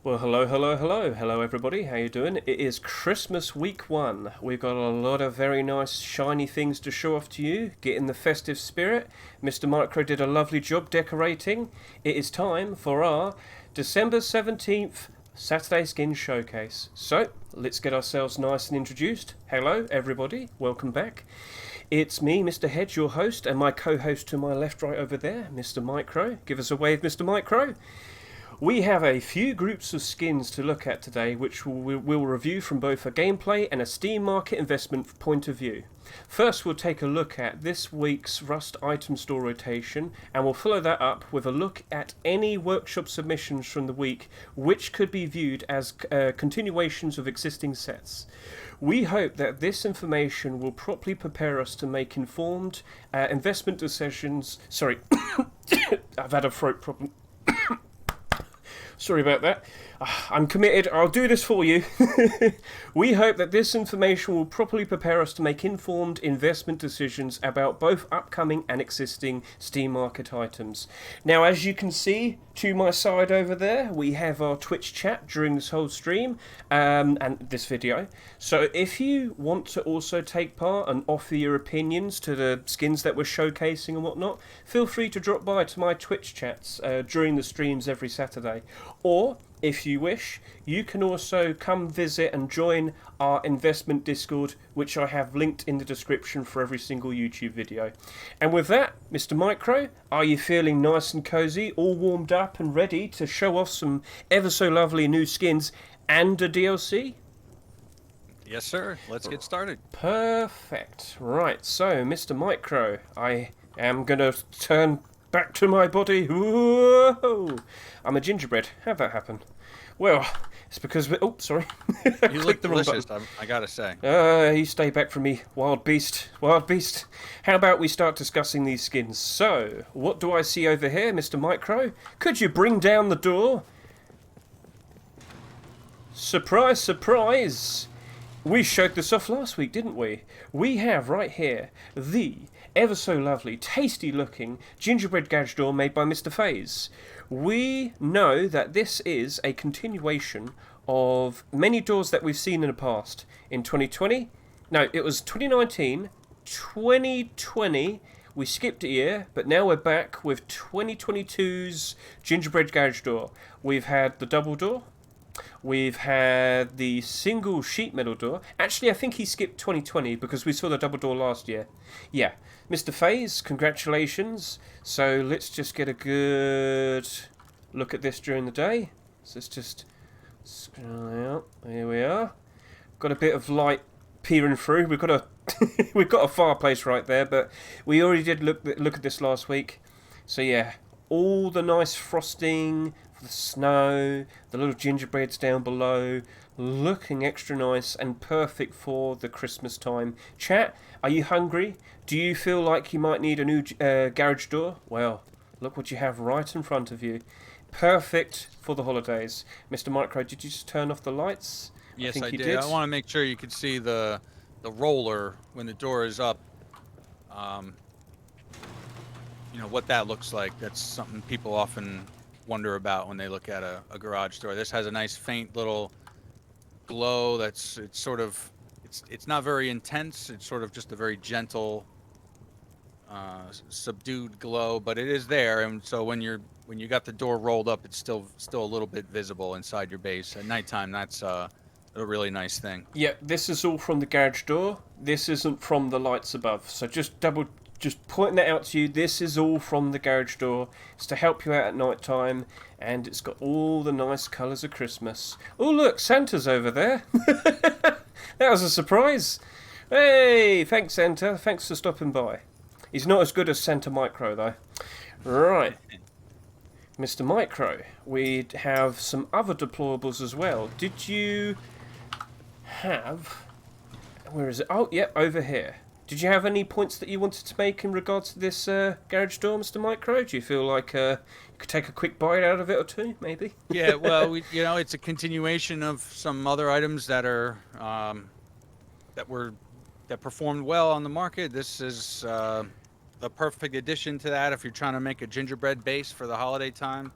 Well, hello everybody. How you doing? It is Christmas week 1. We've got a lot of very nice shiny things to show off to you. Get in the festive spirit. Mr. MICRØ did a lovely job decorating. It is time for our December 17th Saturday Skin Showcase. So, let's get ourselves nice and introduced. Hello everybody, welcome back. It's me, Mr. Hedge, your host, and my co-host to my left right over there, Mr. MICRØ. Give us a wave, Mr. MICRØ. We have a few groups of skins to look at today, which we'll review from both a gameplay and a Steam market investment point of view. First, we'll take a look at this week's Rust item store rotation, and we'll follow that up with a look at any workshop submissions from the week, which could be viewed as continuations of existing sets. We hope that this information will properly prepare us to make informed investment decisions. Sorry, I've had a throat problem. Sorry about that. I'm committed. I'll do this for you. We hope that this information will properly prepare us to make informed investment decisions about both upcoming and existing Steam market items. Now, as you can see to my side over there, we have our Twitch chat during this whole stream and this video. So if you want to also take part and offer your opinions to the skins that we're showcasing and whatnot, feel free to drop by to my Twitch chats during the streams every Saturday. Or, if you wish, you can also come visit and join our investment Discord, which I have linked in the description for every single YouTube video. And with that, Mr. MICRØ, are you feeling nice and cozy, all warmed up and ready to show off some ever so lovely new skins and a DLC? Yes, sir. Let's get started. Perfect. Right, so Mr. MICRØ, I am going to turn back to my body. Whoa! I'm a gingerbread. How'd that happen? Well, it's because we... Oh, sorry. You look delicious, I gotta say. You stay back from me, wild beast. Wild beast. How about we start discussing these skins? So, what do I see over here, Mr. MICRØ? Could you bring down the door? Surprise, surprise! We showed this off last week, didn't we? We have right here the ever so lovely, tasty looking gingerbread garage door made by Mr. FaZe. We know that this is a continuation of many doors that we've seen in the past. In 2020, no, it was 2019, 2020, we skipped a year, but now we're back with 2022's gingerbread garage door. We've had the double door. We've had the single sheet metal door. Actually, I think he skipped 2020 because we saw the double door last year. Yeah, Mr. FaZe, congratulations. So let's just get a good look at this during the day. So let's just scroll out. Here we are. Got a bit of light peering through. We've got a we've got a fireplace right there, but we already did look at this last week. So yeah, all the nice frosting, the snow, the little gingerbreads down below, looking extra nice and perfect for the Christmas time. Chat, are you hungry? Do you feel like you might need a new garage door? Well, look what you have right in front of you. Perfect for the holidays. Mr. MICRØ, did you just turn off the lights? Yes, I think I you did. did. I want to make sure you could see the roller when the door is up. You know, what that looks like. That's something people often wonder about when they look at a garage door. This has a nice faint little glow it's not very intense. It's sort of just a very gentle subdued glow, but it is there. And so when you got the door rolled up, it's still a little bit visible inside your base. At nighttime, that's a really nice thing. Yeah, this is all from the garage door. This isn't from the lights above. So just pointing that out to you, this is all from the garage door. It's to help you out at night time, and it's got all the nice colours of Christmas. Oh look, Santa's over there. That was a surprise. Hey, thanks Santa, thanks for stopping by. He's not as good as Santa MICRØ though. Right, Mr. MICRØ, we have some other deplorables as well. Did you have... Where is it? Oh, yeah, over here. Did you have any points that you wanted to make in regards to this garage door, Mr. MICRØ? Do you feel like you could take a quick bite out of it or two, maybe? Yeah, well, it's a continuation of some other items that are that performed well on the market. This is the perfect addition to that if you're trying to make a gingerbread base for the holiday time.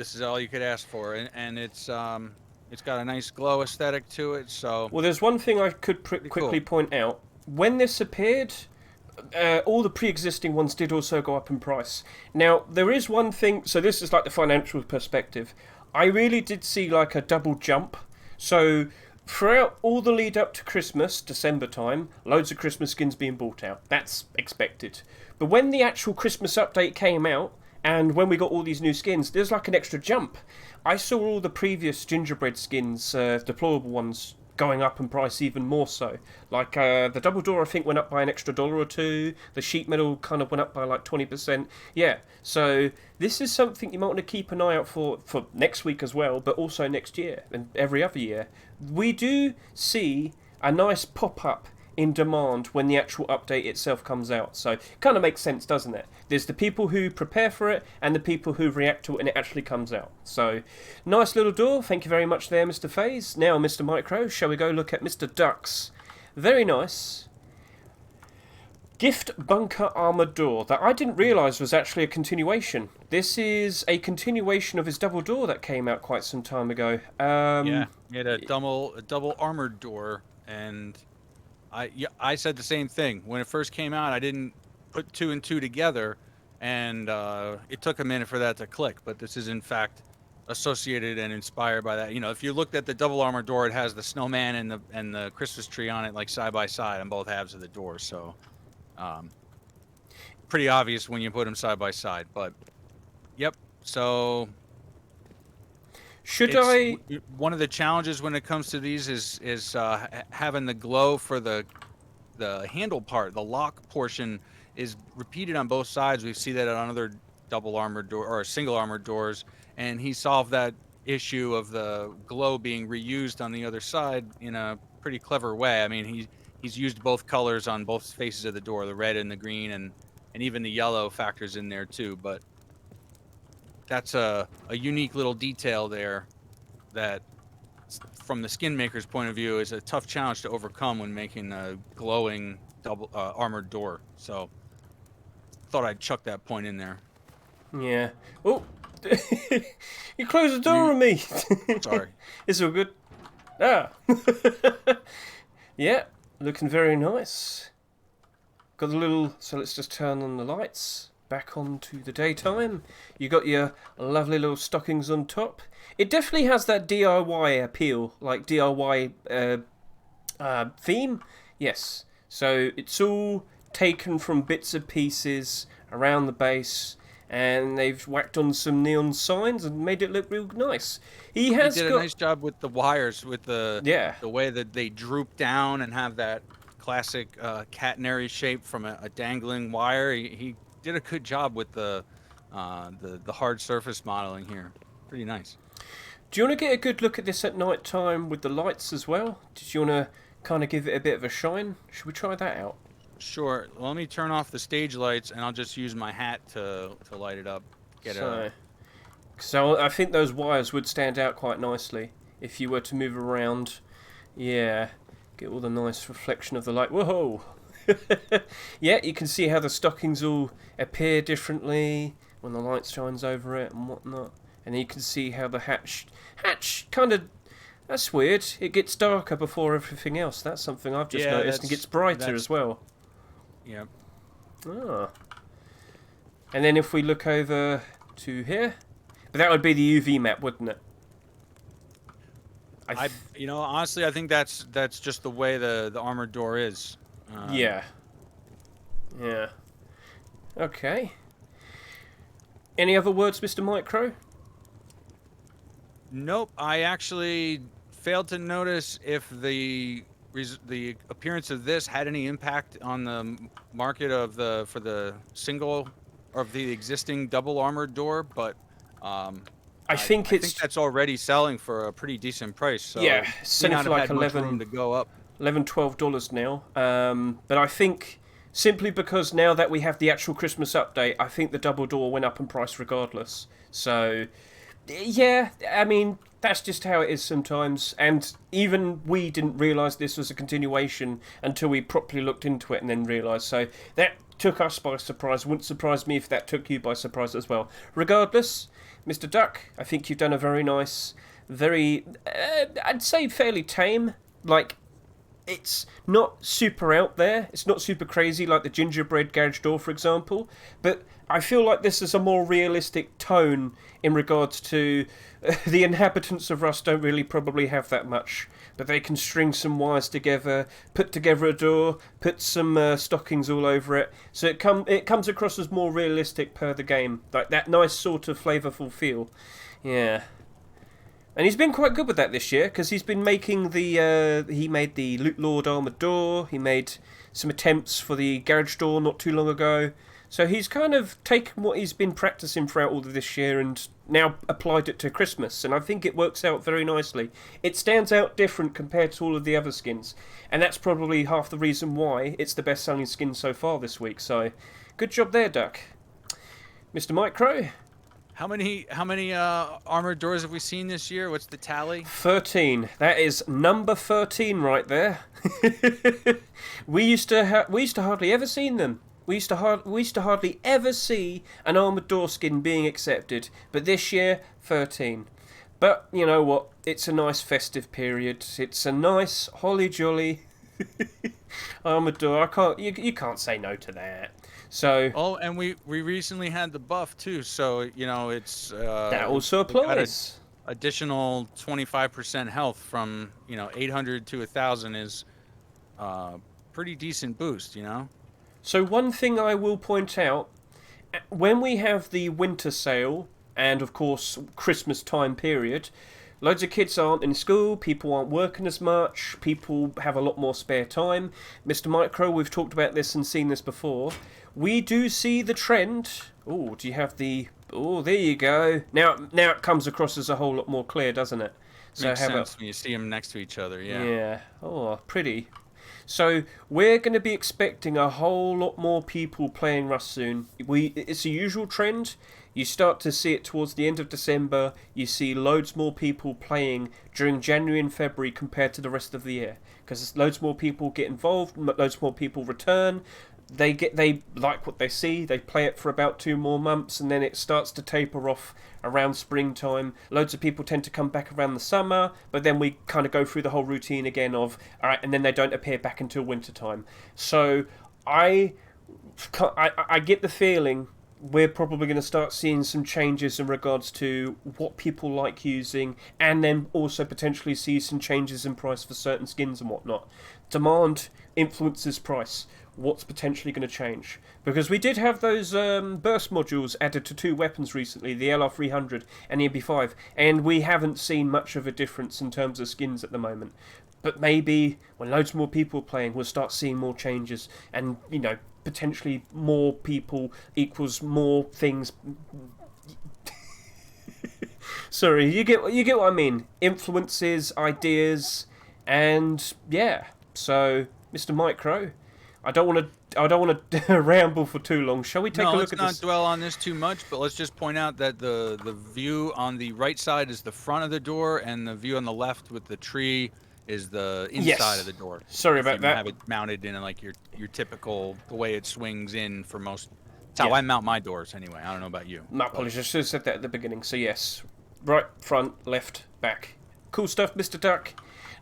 this is all you could ask for, and it's got a nice glow aesthetic to it. So Well, there's one thing I could quickly point out. When this appeared, all the pre-existing ones did also go up in price. Now, there is one thing, so this is like the financial perspective. I really did see like a double jump. So throughout all the lead up to Christmas, December time, loads of Christmas skins being bought out. That's expected. But when the actual Christmas update came out, and when we got all these new skins, there's like an extra jump. I saw all the previous Gingerbread skins, deployable ones, going up in price even more so. Like the double door, I think, went up by an extra $1 or $2. The sheet metal kind of went up by like 20%. Yeah, so this is something you might want to keep an eye out for next week as well, but also next year and every other year. We do see a nice pop-up in demand when the actual update itself comes out. So it kind of makes sense, doesn't it? There's the people who prepare for it and the people who react to it when it actually comes out. So nice little door. Thank you very much there, Mr. FaZe. Now, Mr. MICRØ, shall we go look at Mr. Duck's very nice Gift Bunker Armoured door that I didn't realise was actually a continuation. This is a continuation of his double door that came out quite some time ago. yeah, he had a double armored door, and I said the same thing when it first came out. I didn't put 2 and 2 together, and it took a minute for that to click. But this is in fact associated and inspired by that. You know, if you looked at the double armor door, it has the snowman and the Christmas tree on it, like side by side on both halves of the door. So, pretty obvious when you put them side by side. But, yep. So. One of the challenges when it comes to these is having the glow for the handle part. The lock portion is repeated on both sides. We see that on other double armored door or single armored doors, and he solved that issue of the glow being reused on the other side in a pretty clever way. I mean, he's used both colors on both faces of the door, the red and the green, and even the yellow factors in there too. But that's a unique little detail there that, from the skin maker's point of view, is a tough challenge to overcome when making a glowing double armored door. So, thought I'd chuck that point in there. Yeah. Oh, you closed the door on me. Sorry. It's all good. Ah. Yeah, looking very nice. Got a little. So let's just turn on the lights. Back onto the daytime. You got your lovely little stockings on top. It definitely has that DIY appeal, like DIY theme. Yes. So it's all taken from bits and pieces around the base, and they've whacked on some neon signs and made it look real nice. He did a nice job with the wires, with the way that they droop down and have that classic catenary shape from a dangling wire. He did a good job with the hard surface modeling here. Pretty nice. Do you want to get a good look at this at night time with the lights as well? Did you want to kind of give it a bit of a shine? Should we try that out? Sure. Let me turn off the stage lights, and I'll just use my hat to light it up. So I think those wires would stand out quite nicely if you were to move around. Yeah. Get all the nice reflection of the light. Whoa! Yeah, you can see how the stockings all appear differently when the light shines over it and whatnot. And you can see how the hatch kind of, that's weird. It gets darker before everything else. That's something I've just noticed. It gets brighter as well. Yeah. Ah. And then if we look over to here, but that would be the UV map, wouldn't it? Honestly, I think that's just the way the armored door is. Yeah. Okay. Any other words, Mr. MICRØ? Nope. I actually failed to notice if the appearance of this had any impact on the market for the single of the existing double armored door, but I think that's already selling for a pretty decent price. So yeah, selling for like $11 to go up. $12 now. But I think simply because now that we have the actual Christmas update, I think the double door went up in price regardless. So yeah, I mean, that's just how it is sometimes. And even we didn't realise this was a continuation until we properly looked into it and then realised. So that took us by surprise. Wouldn't surprise me if that took you by surprise as well. Regardless, Mr. Duck, I think you've done a very nice, very, I'd say fairly tame. Like, it's not super out there. It's not super crazy like the Gingerbread garage door, for example. But I feel like this is a more realistic tone in regards to the inhabitants of Rust don't really probably have that much. But they can string some wires together, put together a door, put some stockings all over it. So it comes across as more realistic per the game. Like that nice sort of flavourful feel. Yeah. And he's been quite good with that this year, because he's been making he made the Loot Lord Armoured door, he made some attempts for the garage door not too long ago. So he's kind of taken what he's been practicing throughout all of this year and now applied it to Christmas, and I think it works out very nicely. It stands out different compared to all of the other skins, and that's probably half the reason why it's the best selling skin so far this week, so good job there, Duck. Mr. MICRØ? How many armored doors have we seen this year? What's the tally? 13. That is number 13 right there. we used to hardly ever seen them. We used to hardly ever see an armoured door skin being accepted. But this year, 13. But you know what? It's a nice festive period. It's a nice holly jolly armoured door. You can't say no to that. So and we recently had the buff too, so you know it's that also applies. Additional 25% health from 800 to 1,000 is pretty decent boost, you know. So one thing I will point out, when we have the winter sale and of course Christmas time period, loads of kids aren't in school, people aren't working as much, people have a lot more spare time. Mr. MICRØ, we've talked about this and seen this before. We do see the trend. Oh, do you have the... Oh, there you go. Now it comes across as a whole lot more clear, doesn't it? So Makes sense when you see them next to each other, yeah. Yeah. Oh, pretty. So we're going to be expecting a whole lot more people playing Rust soon. It's a usual trend. You start to see it towards the end of December. You see loads more people playing during January and February compared to the rest of the year. Because loads more people get involved, loads more people return. They like what they see, they play it for about 2 more months, and then it starts to taper off around springtime. Loads of people tend to come back around the summer, but then we kind of go through the whole routine again of, alright, and then they don't appear back until wintertime. So I get the feeling we're probably going to start seeing some changes in regards to what people like using, and then also potentially see some changes in price for certain skins and whatnot. Demand influences price. What's potentially going to change? Because we did have those burst modules added to 2 weapons recently, the LR300 and the MP5, and we haven't seen much of a difference in terms of skins at the moment. But maybe when loads more people are playing, we'll start seeing more changes, and potentially more people equals more things. Sorry, you get what I mean. Influences, ideas, and yeah. So, Mr. MICRØ, I don't want to ramble for too long. Shall we take a look at this? Let's not dwell on this too much, but let's just point out that the view on the right side is the front of the door, and the view on the left with the tree is the inside of the door. Sorry about that. Have it mounted in like your typical, the way it swings in for most. That's how I mount my doors anyway. I don't know about you. My apologies. I should have said that at the beginning. So yes, right, front, left, back. Cool stuff, Mr. Duck.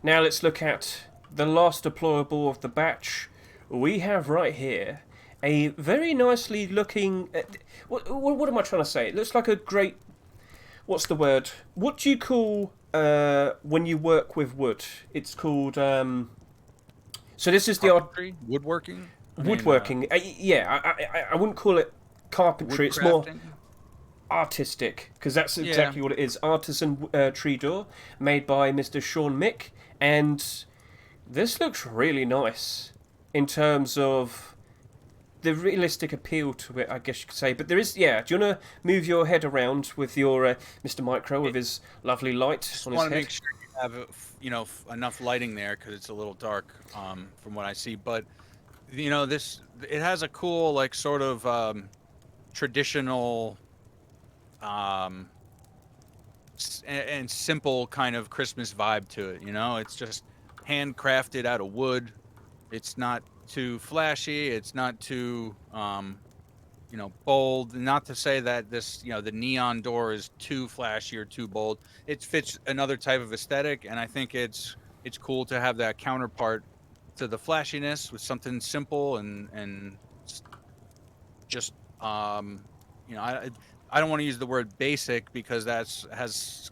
Now let's look at the last deployable of the batch. We have right here a very nicely looking... what am I trying to say? It looks like a great... What's the word? What do you call when you work with wood? It's called... So this is carpentry? Woodworking? Woodworking. I wouldn't call it carpentry. It's more artistic, because that's exactly what it is. Artisan tree door made by Mr. Sean Mick. And this looks really nice in terms of the realistic appeal to it, I guess you could say. But there is, do you want to move your head around with your Mr. MICRØ with his lovely light on his head? Just want to make sure you have, enough lighting there, because it's a little dark from what I see. But, it has a cool, like, sort of traditional and simple kind of Christmas vibe to it, It's just handcrafted out of wood. It's not too flashy. It's not too you know, bold. Not to say that this, you know, the neon door is too flashy or too bold. It fits another type of aesthetic, and I think it's cool to have that counterpart to the flashiness with something simple and just you know, I don't want to use the word basic because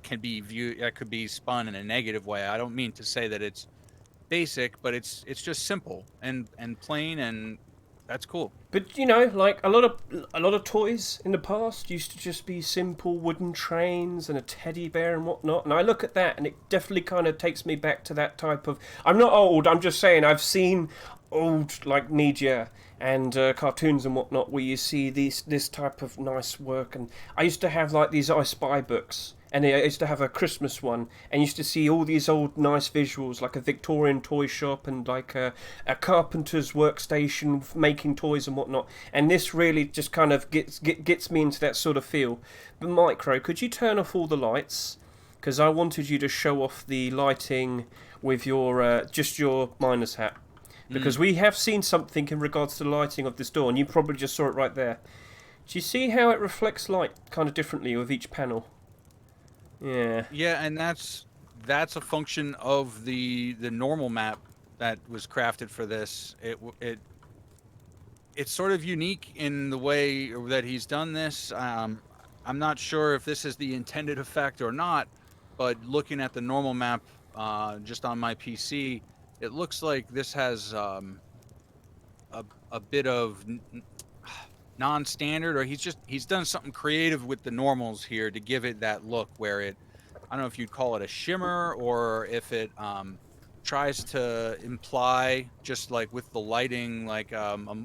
can be viewed, that could be spun in a negative way. I don't mean to say that it's basic, but it's just simple and plain, and that's cool. But you know, like a lot of toys in the past used to just be simple wooden trains and a teddy bear and whatnot. And I look at that, and it definitely kind of takes me back to that type of. I'm not old. I'm just saying I've seen old like media and cartoons and whatnot where you see this type of nice work. And I used to have like these I Spy books. And I used to have a Christmas one, and used to see all these old nice visuals, like a Victorian toy shop and like a carpenter's workstation making toys and whatnot. And this really just kind of gets me into that sort of feel. But MICRØ, could you turn off all the lights? Because I wanted you to show off the lighting with your just your miner's hat. Because we have seen something in regards to the lighting of this door, and you probably just saw it right there. Do you see how it reflects light kind of differently with each panel? Yeah. Yeah, and that's a function of the normal map that was crafted for this. It's sort of unique in the way that he's done this. I'm not sure if this is the intended effect or not, but looking at the normal map just on my PC, it looks like this has a bit of non-standard, or he's done something creative with the normals here to give it that look where it, I don't know if you'd call it a shimmer or if it tries to imply, just like with the lighting, like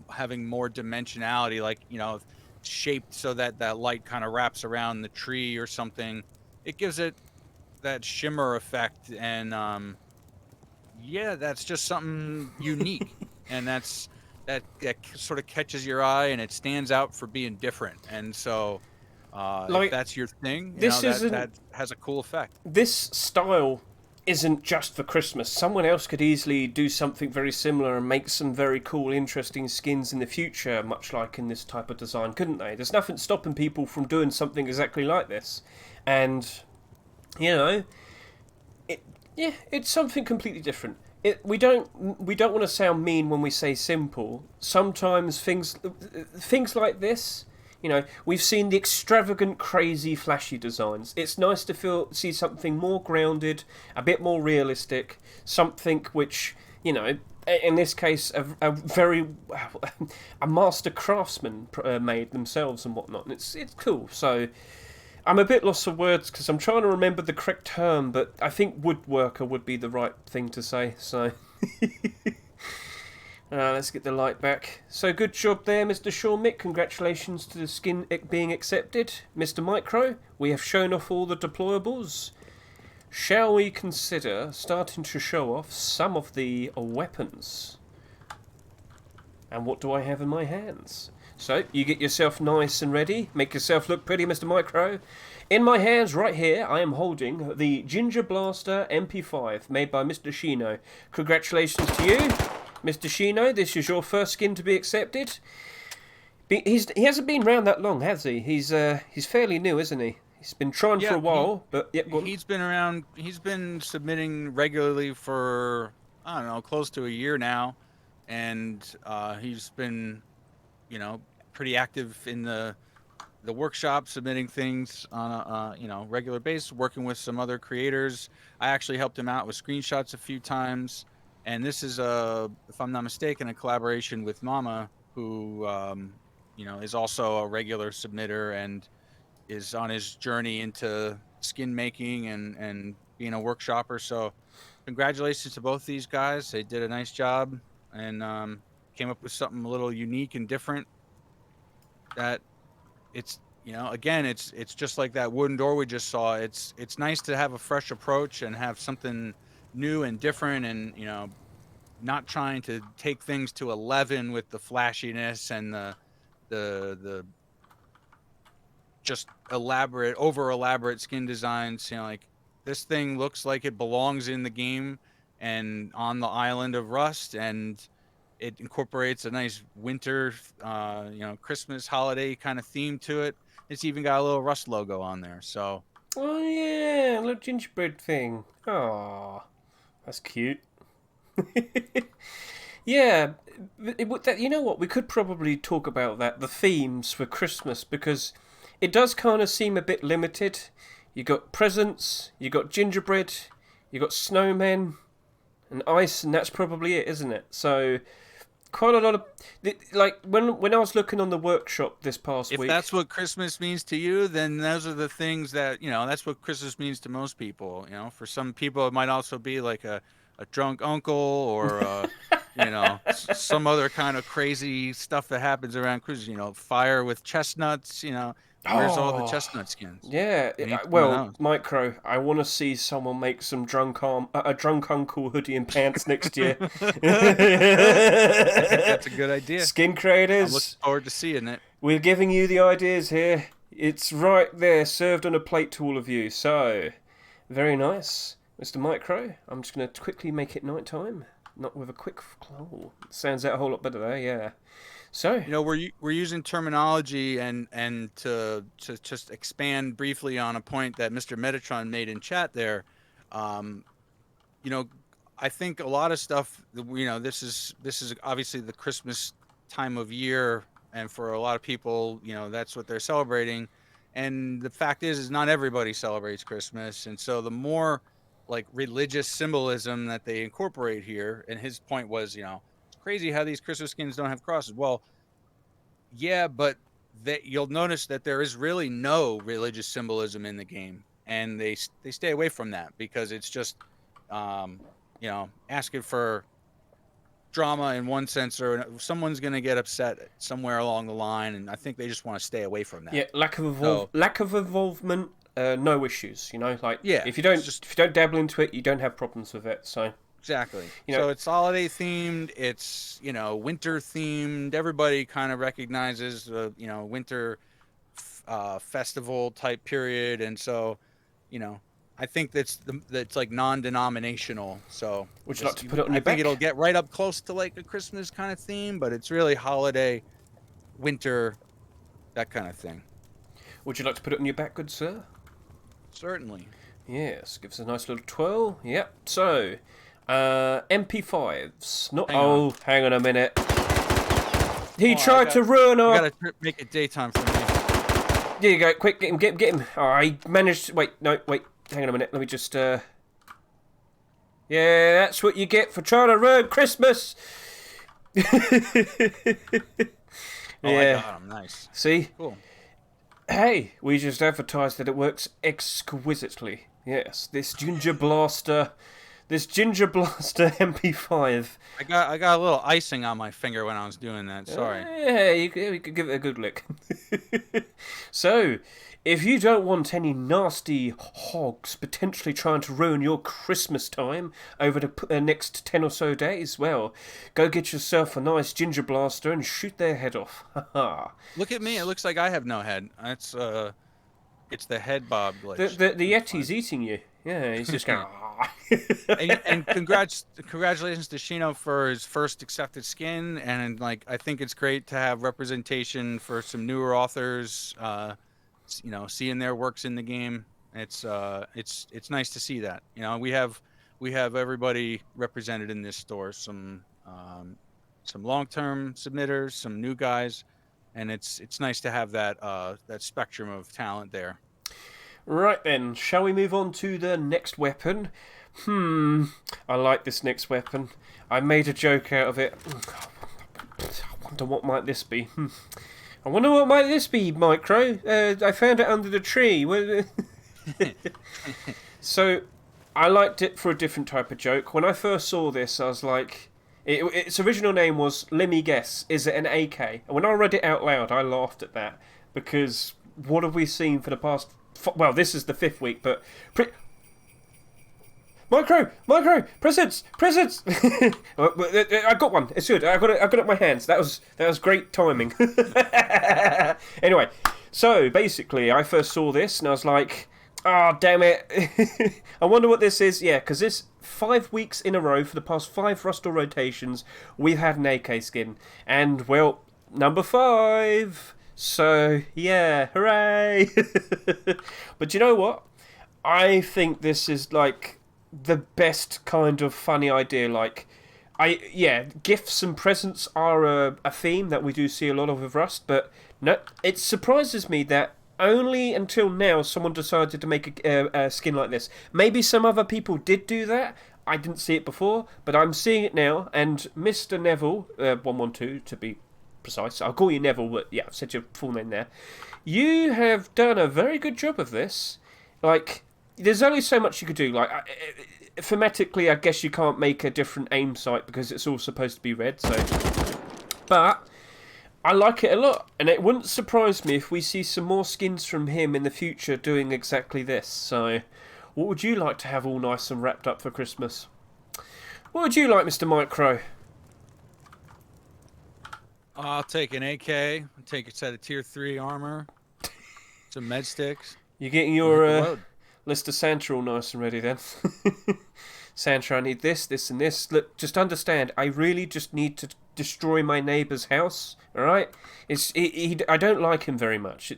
having more dimensionality, like, you know, shaped so that that light kind of wraps around the tree or something. It gives it that shimmer effect, and yeah, that's just something unique. And that sort of catches your eye, and it stands out for being different. And so Like, if that's your thing, you this know, isn't that has a cool effect. this style isn't just for Christmas. Someone else could easily do something very similar and make some very cool, interesting skins in the future, much like in this type of design, couldn't they? There's nothing stopping people from doing something exactly like this. And, you know, it's something completely different. We don't want to sound mean when we say simple. Sometimes things like this, you know, we've seen the extravagant, crazy, flashy designs. It's nice to see something more grounded, a bit more realistic, something which, you know, in this case, a master craftsman made themselves and whatnot. And it's cool. So I'm a bit lost for words because I'm trying to remember the correct term, but I think woodworker would be the right thing to say. So let's get the light back. So good job there, Mr. Sean Mick. Congratulations to the skin being accepted. Mr. MICRØ, we have shown off all the deployables. Shall we consider starting to show off some of the weapons? And what do I have in my hands? So, you get yourself nice and ready. Make yourself look pretty, Mr. MICRØ. In my hands, right here, I am holding the Gingerblaster MP5, made by Mr. Shino. Congratulations to you, Mr. Shino. This is your first skin to be accepted. He hasn't been around that long, has he? He's fairly new, isn't he? He's been trying for a while, but yeah, go on. He's been around. He's been submitting regularly for, I don't know, close to a year now, and he's been, you know, pretty active in the workshop, submitting things on a you know, regular basis, working with some other creators. I actually helped him out with screenshots a few times, and this is if I'm not mistaken, a collaboration with Mama, who you know, is also a regular submitter and is on his journey into skin making and being a workshopper. So congratulations to both these guys. They did a nice job and came up with something a little unique and different. That it's, you know, again, it's just like that wooden door we just saw. It's nice to have a fresh approach and have something new and different, and, you know, not trying to take things to 11 with the flashiness and the just over elaborate skin designs. You know, like, this thing looks like it belongs in the game and on the island of Rust, and it incorporates a nice winter, Christmas holiday kind of theme to it. It's even got a little Rust logo on there. So Oh yeah, a little gingerbread thing. Oh, that's cute. Yeah, you know what? We could probably talk about that, the themes for Christmas, because it does kind of seem a bit limited. You got presents, you got gingerbread, you got snowmen and ice, and that's probably it, isn't it? So quite a lot of like when I was looking on the workshop this past week. if that's what Christmas means to you, then those are the things that, that's what Christmas means to most people. For some people, it might also be like a drunk uncle or, some other kind of crazy stuff that happens around Christmas, fire with chestnuts, where's all the chestnut skins? Yeah, We need some of well, those. MICRØ, I want to see someone make some a drunk uncle hoodie and pants next year. I think that's a good idea. Skin I'm creators, looking forward to seeing it. we're giving you the ideas here. It's right there, served on a plate to all of you. So, very nice, Mr. MICRØ. I'm just going to quickly make it night time. Not with a quick... Oh, sounds out a whole lot better there, yeah. So, We're using terminology and to just expand briefly on a point that Mr. Metatron made in chat there. I think a lot of stuff. This is obviously the Christmas time of year, and for a lot of people, that's what they're celebrating. And the fact is not everybody celebrates Christmas, and so the more like religious symbolism that they incorporate here. And his point was, it's crazy how these Christmas skins don't have crosses. Well, yeah, but you'll notice that there is really no religious symbolism in the game, and they stay away from that because it's just, asking for drama in one sense, or someone's going to get upset somewhere along the line, and I think they just want to stay away from that. yeah, lack of involvement, no issues. Yeah, if you don't dabble into it, you don't have problems with it. So exactly. So it's holiday themed. It's winter themed. Everybody kind of recognizes the winter festival type period, and so I think that's like non-denominational. So would you like to put it on your I think back? it'll get right up close to like a Christmas kind of theme, but it's really holiday, winter, that kind of thing. Would you like to put it on your back, good sir? Certainly. Yes, give us a nice little twirl. Yep. So, MP5s. Hang on a minute. He tried to ruin our... You gotta make it daytime for me. There you go. Quick, get him. Oh, I managed to... Wait. Hang on a minute. Let me just... Yeah, that's what you get for trying to ruin Christmas. I got him. Nice. See? Cool. Hey, we just advertised that it works exquisitely. Yes, this Gingerblaster MP5. I got a little icing on my finger when I was doing that. Sorry. Yeah, we could give it a good lick. So, if you don't want any nasty hogs potentially trying to ruin your Christmas time over the next 10 or so days, well, go get yourself a nice Gingerblaster and shoot their head off. Look at me. It looks like I have no head. It's the head bob glitch. The Yeti's eating you. Yeah, he's just going... and congratulations to Shino for his first accepted skin, and I think it's great to have representation for some newer authors, seeing their works in the game. It's nice to see that. We have everybody represented in this store, some long-term submitters, some new guys, and it's nice to have that spectrum of talent there. Right then, shall we move on to the next weapon? I like this next weapon. I made a joke out of it. I wonder what might this be. I wonder what might this be, MICRØ. I found it under the tree. So, I liked it for a different type of joke. When I first saw this, I was like... Its original name was Lemme Guess, is it an AK? And when I read it out loud, I laughed at that. Because what have we seen for the past... Well, this is the 5th week, but... MICRØ, presents! I got one. It's good. I got it in my hands. That was great timing. Anyway, so basically, I first saw this and I was like, Ah, damn it. I wonder what this is. Yeah, because this 5 weeks in a row for the past 5 Rustle rotations, we've had an AK skin. And, well, number 5. So, yeah, hooray. But you know what? I think this is, like, the best kind of funny idea. Like, gifts and presents are a theme that we do see a lot of with Rust, but no, it surprises me that only until now someone decided to make a skin like this. Maybe some other people did do that. I didn't see it before, but I'm seeing it now. And Mr. Neville, 112 to be precise, I'll call you Neville, but yeah, I've said your full name there. You have done a very good job of this. Like, there's only so much you could do. Like, thematically, I guess you can't make a different aim sight because it's all supposed to be red. So, but I like it a lot, and it wouldn't surprise me if we see some more skins from him in the future doing exactly this. So, what would you like to have all nice and wrapped up for Christmas? What would you like, Mr. MICRØ? I'll take an AK. I'll take a set of tier 3 armor. Some med sticks. You're getting your list of Santa all nice and ready then. Santa, I need this, this, and this. Look, just understand, I really just need to destroy my neighbour's house. All right? I don't like him very much.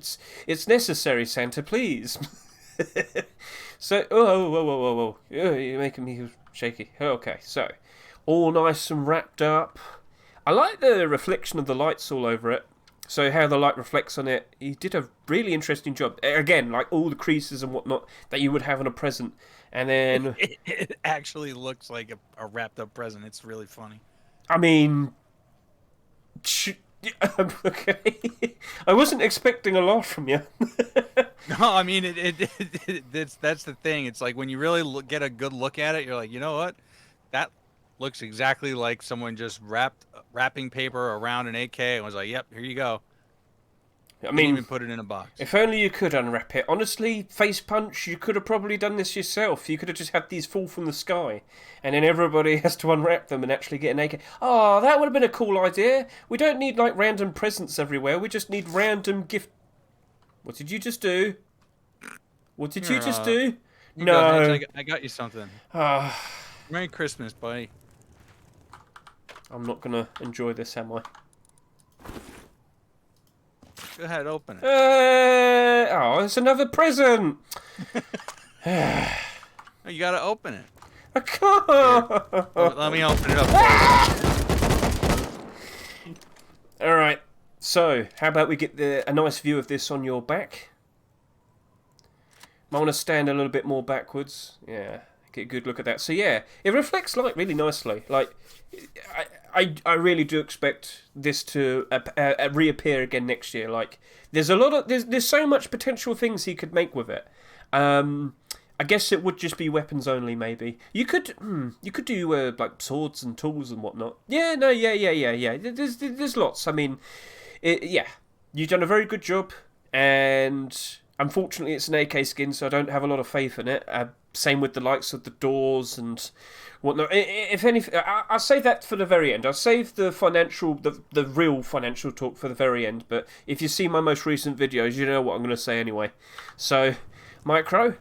It's necessary, Santa, please. So, whoa. You're making me shaky. Okay, so all nice and wrapped up. I like the reflection of the lights all over it. So how the light reflects on it. He did a really interesting job. Again, like all the creases and whatnot that you would have on a present. And then it actually looks like a wrapped up present. It's really funny. I mean, okay. I wasn't expecting a lot from you. No, I mean that's the thing. It's like when you really get a good look at it, you're like, you know what? That looks exactly like someone just wrapping paper around an AK and was like, "Yep, here you go." I Didn't mean, even put it in a box. If only you could unwrap it. Honestly, Face Punch, you could have probably done this yourself. You could have just had these fall from the sky, and then everybody has to unwrap them and actually get an AK. Oh, that would have been a cool idea. We don't need like random presents everywhere. We just need random gift. What did you just do? What did you just do? No. I got you something. Ah. Merry Christmas, buddy. I'm not gonna enjoy this, am I? Go ahead, open it. Oh, it's another present. You gotta open it. I can't. Let me open it up. All right. So, how about we get a nice view of this on your back? I want to stand a little bit more backwards. Yeah, get a good look at that. So yeah, it reflects light really nicely. Like, I really do expect this to reappear again next year. Like, there's a lot of there's so much potential things he could make with it. I guess it would just be weapons only. Maybe you could do like swords and tools and whatnot. Yeah, no, yeah. There's lots. I mean, yeah, you've done a very good job, and unfortunately, it's an AK skin, so I don't have a lot of faith in it. Same with the likes of the doors and whatnot. If anything, I'll save that for the very end. I'll save the real financial talk for the very end. But if you see my most recent videos, you know what I'm going to say anyway. So, MICRØ,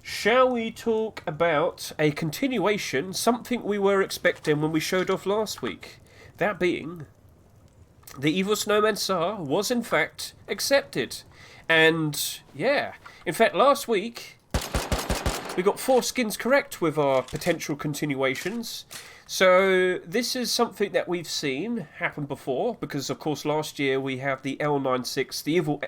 shall we talk about a continuation, something we were expecting when we showed off last week? That being, the evil Snowman SAR was in fact accepted. And, yeah, in fact, last week, we got 4 skins correct with our potential continuations. So, this is something that we've seen happen before, because, of course, last year we had the L96,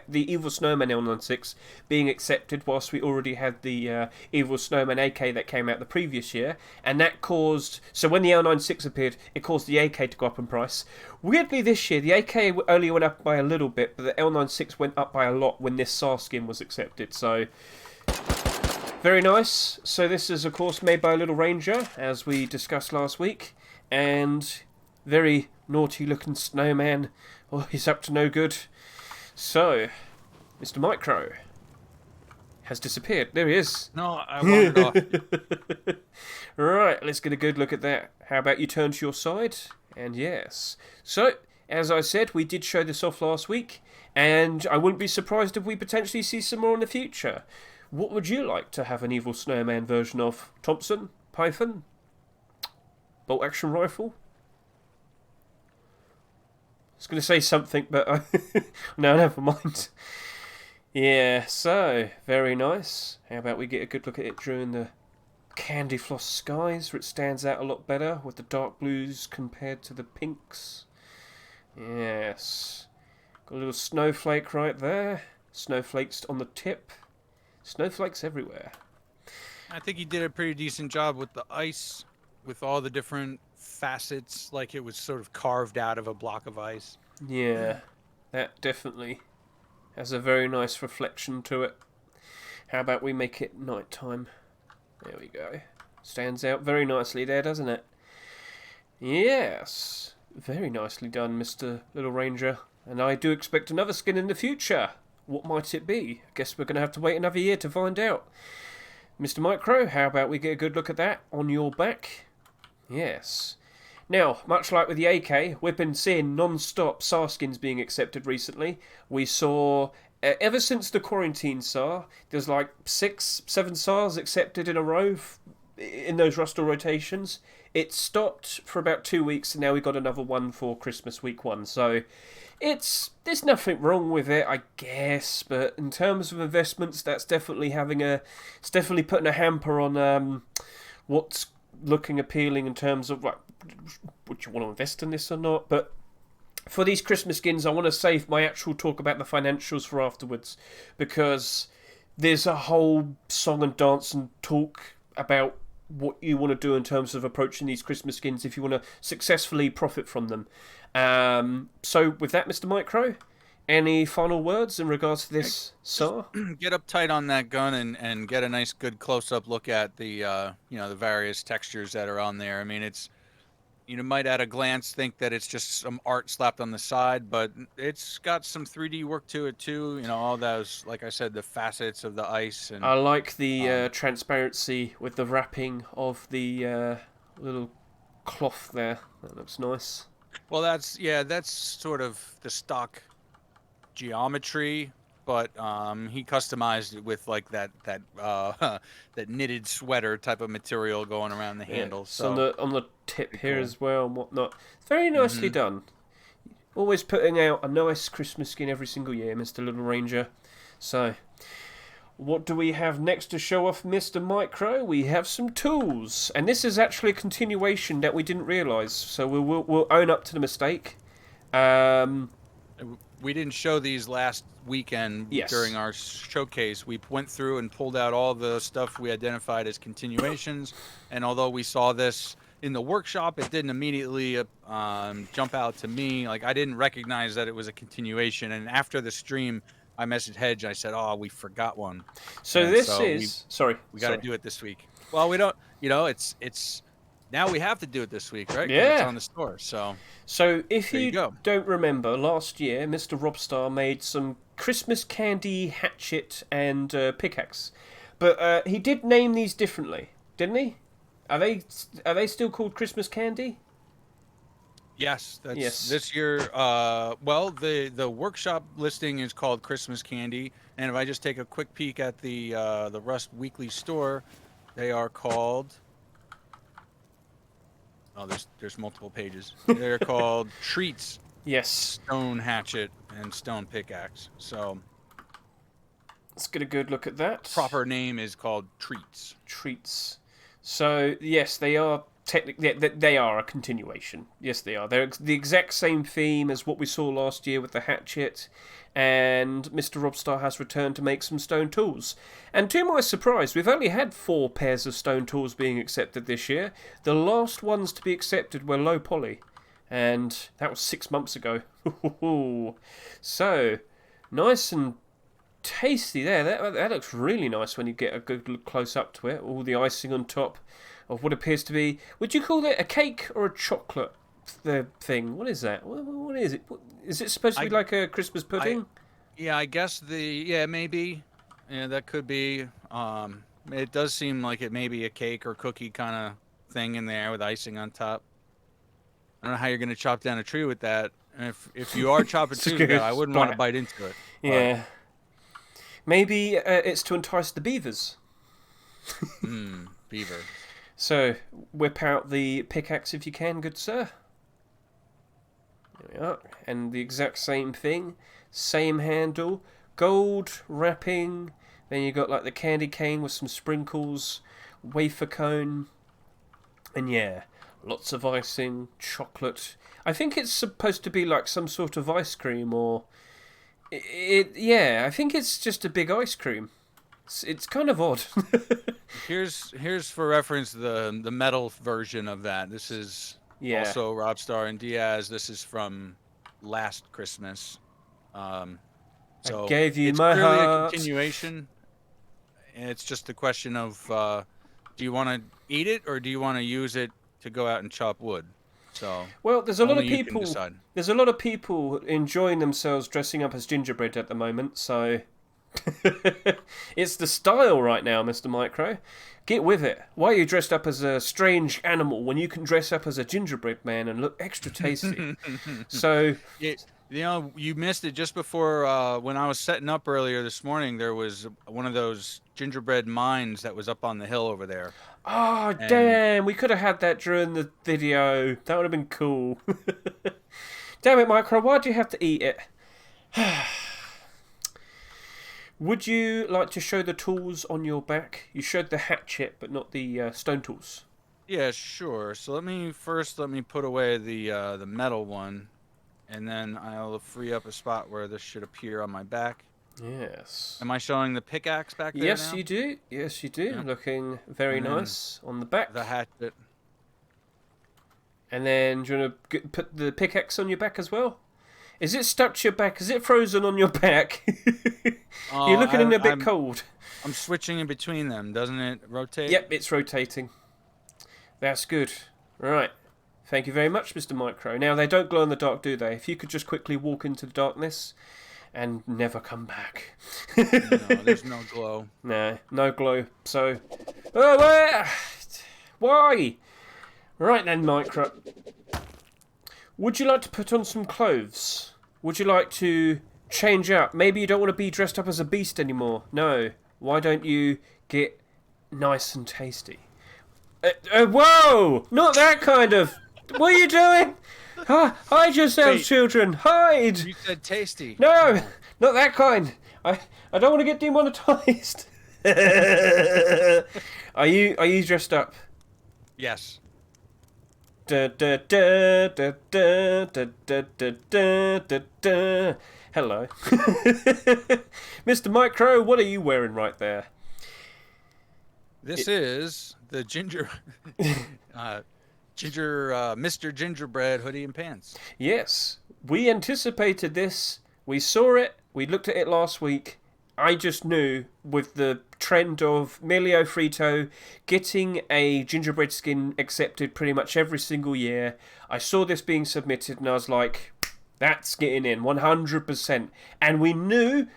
the evil Snowman L96 being accepted, whilst we already had the evil Snowman AK that came out the previous year, and that caused... So, when the L96 appeared, it caused the AK to go up in price. Weirdly, this year, the AK only went up by a little bit, but the L96 went up by a lot when this SAR skin was accepted, so... Very nice. So this is, of course, made by a little ranger, as we discussed last week. And very naughty-looking snowman. Oh, he's up to no good. So, Mr. MICRØ has disappeared. There he is. No, I wandered off. Right, let's get a good look at that. How about you turn to your side? And yes. So, as I said, we did show this off last week. And I wouldn't be surprised if we potentially see some more in the future. What would you like to have an evil snowman version of? Thompson? Python? Bolt action rifle? I was going to say something, but no, never mind. Yeah, so, very nice. How about we get a good look at it during the candy floss skies, where it stands out a lot better with the dark blues compared to the pinks. Yes. Got a little snowflake right there. Snowflakes on the tip. Snowflakes everywhere. I think he did a pretty decent job with the ice, with all the different facets, like it was sort of carved out of a block of ice. Yeah, that definitely has a very nice reflection to it. How about we make it nighttime? There we go. Stands out very nicely there, doesn't it? Yes. Very nicely done, Mr. Little Ranger. And I do expect another skin in the future. What might it be? I guess we're going to have to wait another year to find out. Mr. MICRØ, how about we get a good look at that on your back? Yes. Now, much like with the AK, we've been seeing non-stop SAR skins being accepted recently. We saw, ever since the quarantine SAR, there's like 6, 7 SARs accepted in a row in those Rustle rotations. It stopped for about 2 weeks, and now we got another one for Christmas week 1. So, there's nothing wrong with it, I guess. But in terms of investments, that's definitely it's definitely putting a hamper on what's looking appealing in terms of, like, would you want to invest in this or not? But for these Christmas skins, I want to save my actual talk about the financials for afterwards, because there's a whole song and dance and talk about what you want to do in terms of approaching these Christmas skins if you want to successfully profit from them. So with that, Mr. MICRØ, any final words in regards to this SAR? Get up tight on that gun and get a nice good close-up look at the the various textures that are on there. I mean, it's, you might at a glance think that it's just some art slapped on the side, but it's got some 3D work to it too. All those, like I said, the facets of the ice. And I like the transparency with the wrapping of the little cloth there. That looks nice. Well, that's sort of the stock geometry, but he customized it with like that that knitted sweater type of material going around the handle. So on the tip here cool as well and whatnot. It's very nicely done. Always putting out a nice Christmas skin every single year, Mr. Little Ranger. So, what do we have next to show off, Mr. MICRØ? We have some tools, and this is actually a continuation that we didn't realise. So we'll own up to the mistake. We didn't show these last weekend during our showcase. We went through and pulled out all the stuff we identified as continuations, and although we saw this in the workshop, it didn't immediately jump out to me. Like, I didn't recognize that it was a continuation, and after the stream, I messaged Hedge. I said, "Oh, we forgot one." So and this so is we got to do it this week. Well, we don't. It's now we have to do it this week, right? 'Cause Yeah. it's on the store. So if you don't remember, last year, Mr. Robstar made some Christmas candy hatchet and pickaxe, but he did name these differently, didn't he? Are they still called Christmas candy? Yes, that's this year. Well, the workshop listing is called Christmas Candy, and if I just take a quick peek at the Rust Weekly store, they are called. Oh, there's multiple pages. They're called Treats. Yes. Stone hatchet and stone pickaxe. So let's get a good look at that. Proper name is called Treats. Treats. So yes, they are. Technically, they are a continuation. Yes, they are. They're the exact same theme as what we saw last year with the hatchet, and Mr. Robstar has returned to make some stone tools. And to my surprise, we've only had 4 pairs of stone tools being accepted this year. The last ones to be accepted were low poly, and that was 6 months ago. So, nice and tasty there. That looks really nice when you get a good look close up to it. All the icing on top of what appears to be, would you call it a cake or a chocolate thing? What is that? What is it? Is it supposed to be like a Christmas pudding? I guess maybe. Yeah, that could be. It does seem like it may be a cake or cookie kind of thing in there with icing on top. I don't know how you're going to chop down a tree with that. And if you are chopping trees with that, I wouldn't want to bite into it. Yeah. Maybe it's to entice the beavers. Beaver. So, whip out the pickaxe if you can, good sir. There we are. And the exact same thing. Same handle. Gold wrapping. Then you got like the candy cane with some sprinkles. Wafer cone. And yeah, lots of icing. Chocolate. I think it's supposed to be like some sort of ice cream or... Yeah, I think it's just a big ice cream. It's kind of odd. Here's for reference the metal version of that. This is also Robstar and Diaz. This is from last Christmas. So I gave you it's my clearly heart. a continuation. And it's just a question of do you want to eat it or do you want to use it to go out and chop wood? So well, there's a lot of only you can people. decide. There's a lot of people enjoying themselves dressing up as gingerbread at the moment. So it's the style right now, Mr. MICRØ. Get with it. Why are you dressed up as a strange animal when you can dress up as a gingerbread man and look extra tasty? So you know, you missed it just before when I was setting up earlier this morning. There was one of those gingerbread mines that was up on the hill over there. Oh, damn. We could have had that during the video. That would have been cool. Damn it, MICRØ. Why do you have to eat it? Would you like to show the tools on your back? You showed the hatchet, but not the stone tools. Yeah, sure. So let me put away the metal one, and then I'll free up a spot where this should appear on my back. Yes. Am I showing the pickaxe back there Yes, now? you do. Yes, you do. Yeah. Looking very nice on the back. The hatchet. And then, do you want to put the pickaxe on your back as well? Is it stuck to your back? Is it frozen on your back? You're looking a bit cold. I'm switching in between them. Doesn't it rotate? Yep, it's rotating. That's good. Right. Thank you very much, Mr. MICRØ. Now, they don't glow in the dark, do they? If you could just quickly walk into the darkness and never come back. No, there's no glow. No, no glow. So, why? Right then, MICRØ. Would you like to put on some clothes? Would you like to change up? Maybe you don't want to be dressed up as a beast anymore. No. Why don't you get nice and tasty? Whoa! Not that kind of... What are you doing? Hide yourselves, children. Hide! You said tasty. No, not that kind. I don't want to get demonetized. Are you dressed up? Yes. Da, da, da, da, da, da, da, da, da, da. Hello. Mr. MICRØ, what are you wearing right there? This is the Mr. Gingerbread hoodie and pants. Yes, we anticipated this. We saw it. We looked at it last week. I just knew with the trend of Emilio Frito getting a gingerbread skin accepted pretty much every single year. I saw this being submitted and I was like, that's getting in 100%. And we knew.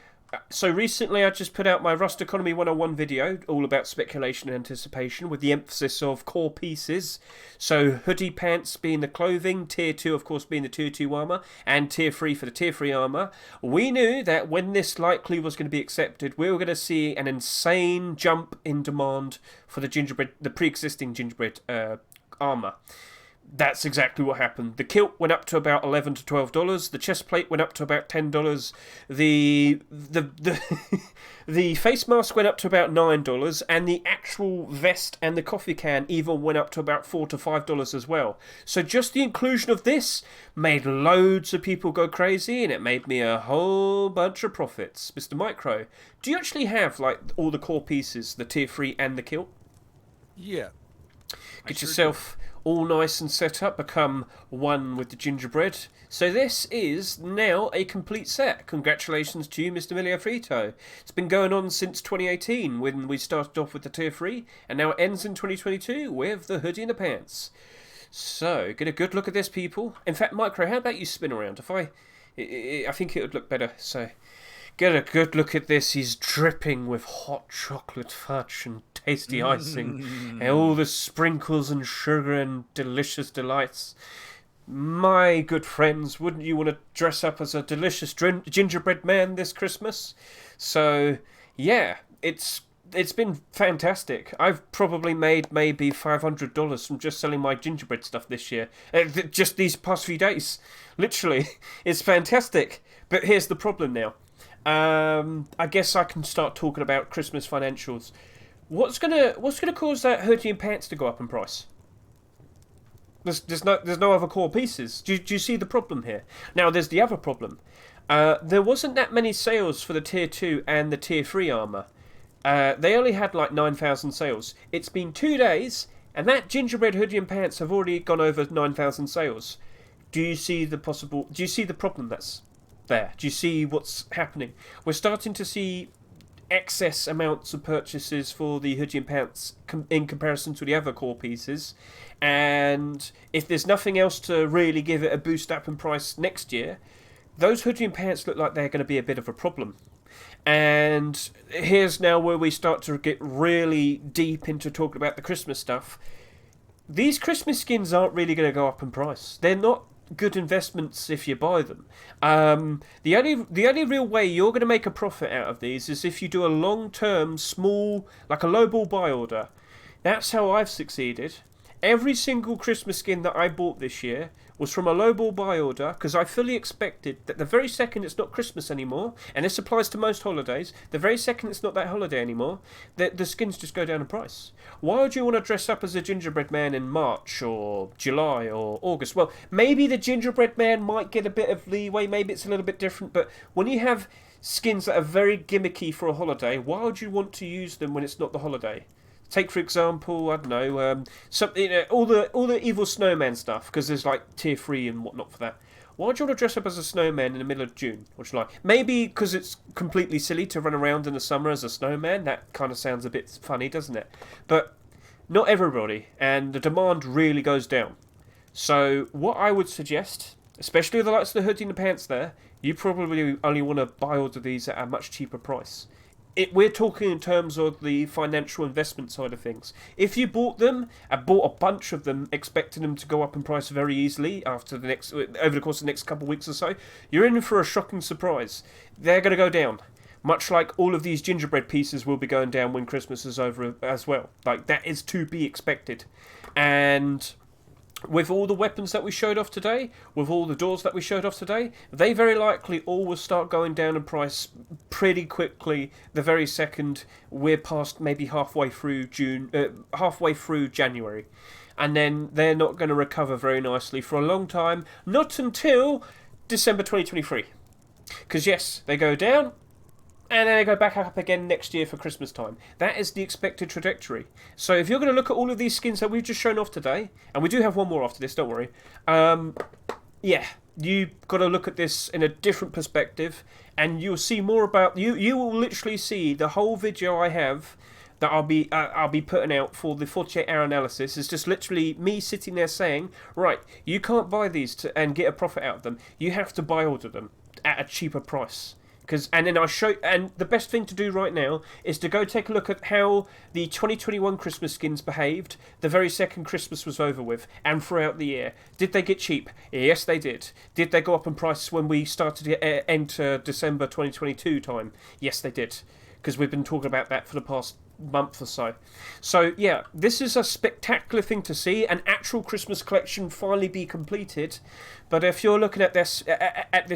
So recently I just put out my Rust Economy 101 video all about speculation and anticipation with the emphasis of core pieces. So hoodie pants being the clothing, tier 2 of course being the tier 2 armour, and tier 3 for the tier 3 armour. We knew that when this likely was going to be accepted, we were going to see an insane jump in demand for the gingerbread, the pre-existing gingerbread armour. That's exactly what happened. The kilt went up to about $11 to $12. The chest plate went up to about $10. The the face mask went up to about $9, and the actual vest and the coffee can even went up to about $4 to $5 as well. So just the inclusion of this made loads of people go crazy, and it made me a whole bunch of profits. Mr. MICRØ, do you actually have like all the core pieces, the tier 3 and the kilt? Yeah. Get yourself all nice and set up, become one with the gingerbread. So this is now a complete set. Congratulations to you, Mr. Emilio Frito. It's been going on since 2018 when we started off with the tier 3, and now it ends in 2022 with the hoodie and the pants. So, get a good look at this, people. In fact, MICRØ, how about you spin around? I think it would look better, so... Get a good look at this. He's dripping with hot chocolate fudge and tasty icing and all the sprinkles and sugar and delicious delights. My good friends, wouldn't you want to dress up as a delicious gingerbread man this Christmas? So, Yeah, it's been fantastic. I've probably made maybe $500 from just selling my gingerbread stuff this year. Just these past few days, literally, it's fantastic. But here's the problem now. I guess I can start talking about Christmas financials. What's gonna cause that hoodie and pants to go up in price? There's no other core pieces. Do you see the problem here? Now there's the other problem. There wasn't that many sales for the tier 2 and the tier 3 armour. They only had like 9,000 sales. It's been 2 days, and that gingerbread hoodie and pants have already gone over 9,000 sales. Do you see the problem that's there? Do you see what's happening? We're starting to see excess amounts of purchases for the hoodie and pants in comparison to the other core pieces. And if there's nothing else to really give it a boost up in price next year, those hoodie and pants look like they're going to be a bit of a problem. And here's now where we start to get really deep into talking about the Christmas stuff. These Christmas skins aren't really going to go up in price. They're not good investments if you buy them. The only real way you're going to make a profit out of these is if you do a long-term, small, like a low-ball buy order. That's how I've succeeded. Every single Christmas skin that I bought this year was from a lowball buy order because I fully expected that the very second it's not Christmas anymore, and this applies to most holidays, the very second it's not that holiday anymore, the skins just go down in price. Why would you want to dress up as a gingerbread man in March or July or August? Well, maybe the gingerbread man might get a bit of leeway, maybe it's a little bit different, but when you have skins that are very gimmicky for a holiday, why would you want to use them when it's not the holiday? Take for example, I don't know, all the evil snowman stuff, because there's like tier 3 and whatnot for that. Why do you want to dress up as a snowman in the middle of June or July? Maybe because it's completely silly to run around in the summer as a snowman. That kind of sounds a bit funny, doesn't it? But not everybody, and the demand really goes down. So what I would suggest, especially with the likes of the hoodie and the pants there, you probably only want to buy all of these at a much cheaper price. We're talking in terms of the financial investment side of things. If you bought them and bought a bunch of them, expecting them to go up in price very easily over the course of the next couple of weeks or so, you're in for a shocking surprise. They're going to go down, much like all of these gingerbread pieces will be going down when Christmas is over as well. Like, that is to be expected. And with all the weapons that we showed off today, with all the doors that we showed off today, they very likely all will start going down in price pretty quickly the very second we're past maybe halfway through January. And then they're not going to recover very nicely for a long time, not until December 2023. Because yes, they go down, and then they go back up again next year for Christmas time. That is the expected trajectory. So if you're going to look at all of these skins that we've just shown off today, and we do have one more after this, don't worry. Yeah, you've got to look at this in a different perspective, and you'll see more about... You will literally see the whole video I have that I'll be putting out for the 48-hour analysis is just literally me sitting there saying, right, you can't buy these and get a profit out of them. You have to buy order them at a cheaper price. And the best thing to do right now is to go take a look at how the 2021 Christmas skins behaved the very second Christmas was over with, and throughout the year. Did they get cheap? Yes, they did. Did they go up in price when we started to enter December 2022 time? Yes, they did. Because we've been talking about that for the past month or so. So yeah, this is a spectacular thing to see, an actual Christmas collection finally be completed. But if you're looking at this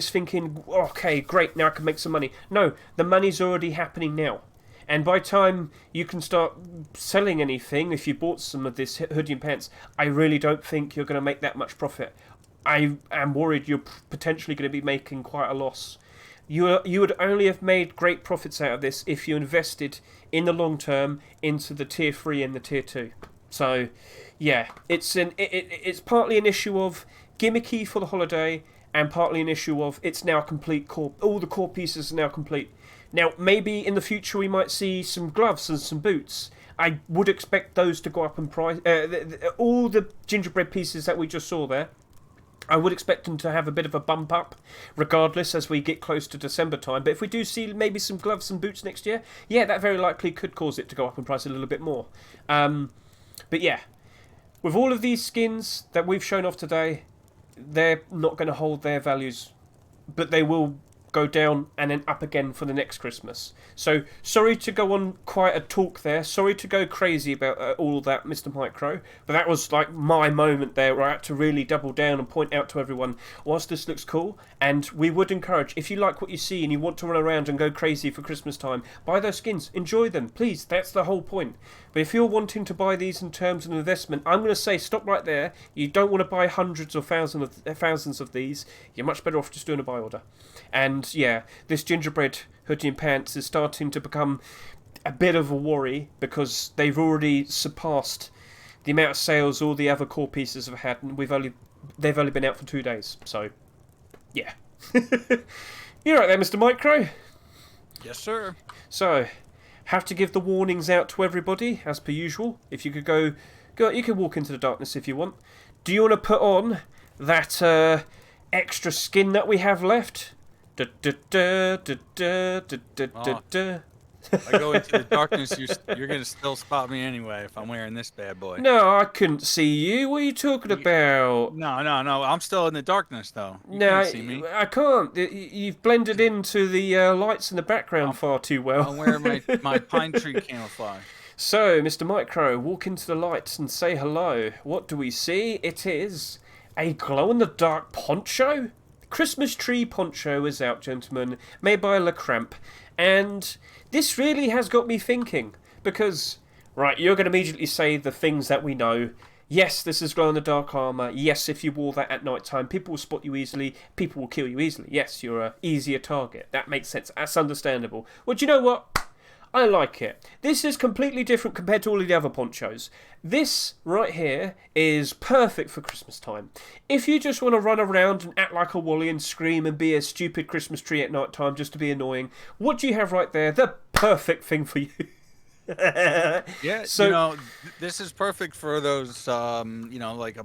thinking, okay, great, now I can make some money. No, the money's already happening now. And by the time you can start selling anything, if you bought some of this hoodie and pants, I really don't think you're going to make that much profit. I am worried you're potentially going to be making quite a loss. You would only have made great profits out of this if you invested in the long term into the tier 3 and the tier 2. So, yeah, it's partly an issue of gimmicky for the holiday, and partly an issue of it's now complete core. All the core pieces are now complete. Now, maybe in the future we might see some gloves and some boots. I would expect those to go up in price. All the gingerbread pieces that we just saw there, I would expect them to have a bit of a bump up, regardless, as we get close to December time. But if we do see maybe some gloves and boots next year, yeah, that very likely could cause it to go up in price a little bit more. But yeah, with all of these skins that we've shown off today, they're not going to hold their values, but they will go down, and then up again for the next Christmas. So, sorry to go on quite a talk there. Sorry to go crazy about all of that, Mr. MICRØ. But that was like my moment there where I had to really double down and point out to everyone, whilst this looks cool, and we would encourage, if you like what you see and you want to run around and go crazy for Christmas time, buy those skins, enjoy them, please. That's the whole point. But if you're wanting to buy these in terms of an investment, I'm going to say stop right there. You don't want to buy hundreds or thousands of these. You're much better off just doing a buy order. And yeah, this Gingerbread hoodie and pants is starting to become a bit of a worry because they've already surpassed the amount of sales all the other core pieces have had, and they've only been out for 2 days. So yeah. You're right there, Mr. MICRØ. Yes, sir. So, have to give the warnings out to everybody, as per usual. If you could go, you can walk into the darkness if you want. Do you want to put on that extra skin that we have left? I go into the darkness, you're going to still spot me anyway if I'm wearing this bad boy. No, I couldn't see you. What are you talking about? No. I'm still in the darkness, though. You no, can't see me. I can't. You've blended into the lights in the background far too well. I'm wearing my pine tree camouflage. So, Mr. MICRØ, walk into the lights and say hello. What do we see? It is a glow-in-the-dark poncho? Christmas tree poncho is out, gentlemen, made by Lemme. And this really has got me thinking, because, right, you're going to immediately say the things that we know. Yes, this is glow-in-the-dark armour. Yes, if you wore that at night time, people will spot you easily. People will kill you easily. Yes, you're an easier target. That makes sense. That's understandable. Well, do you know what? I like it. This is completely different compared to all of the other ponchos. This right here is perfect for Christmas time. If you just want to run around and act like a Wally and scream and be a stupid Christmas tree at night time just to be annoying, what do you have right there? The perfect thing for you. Yeah, so, this is perfect for those, like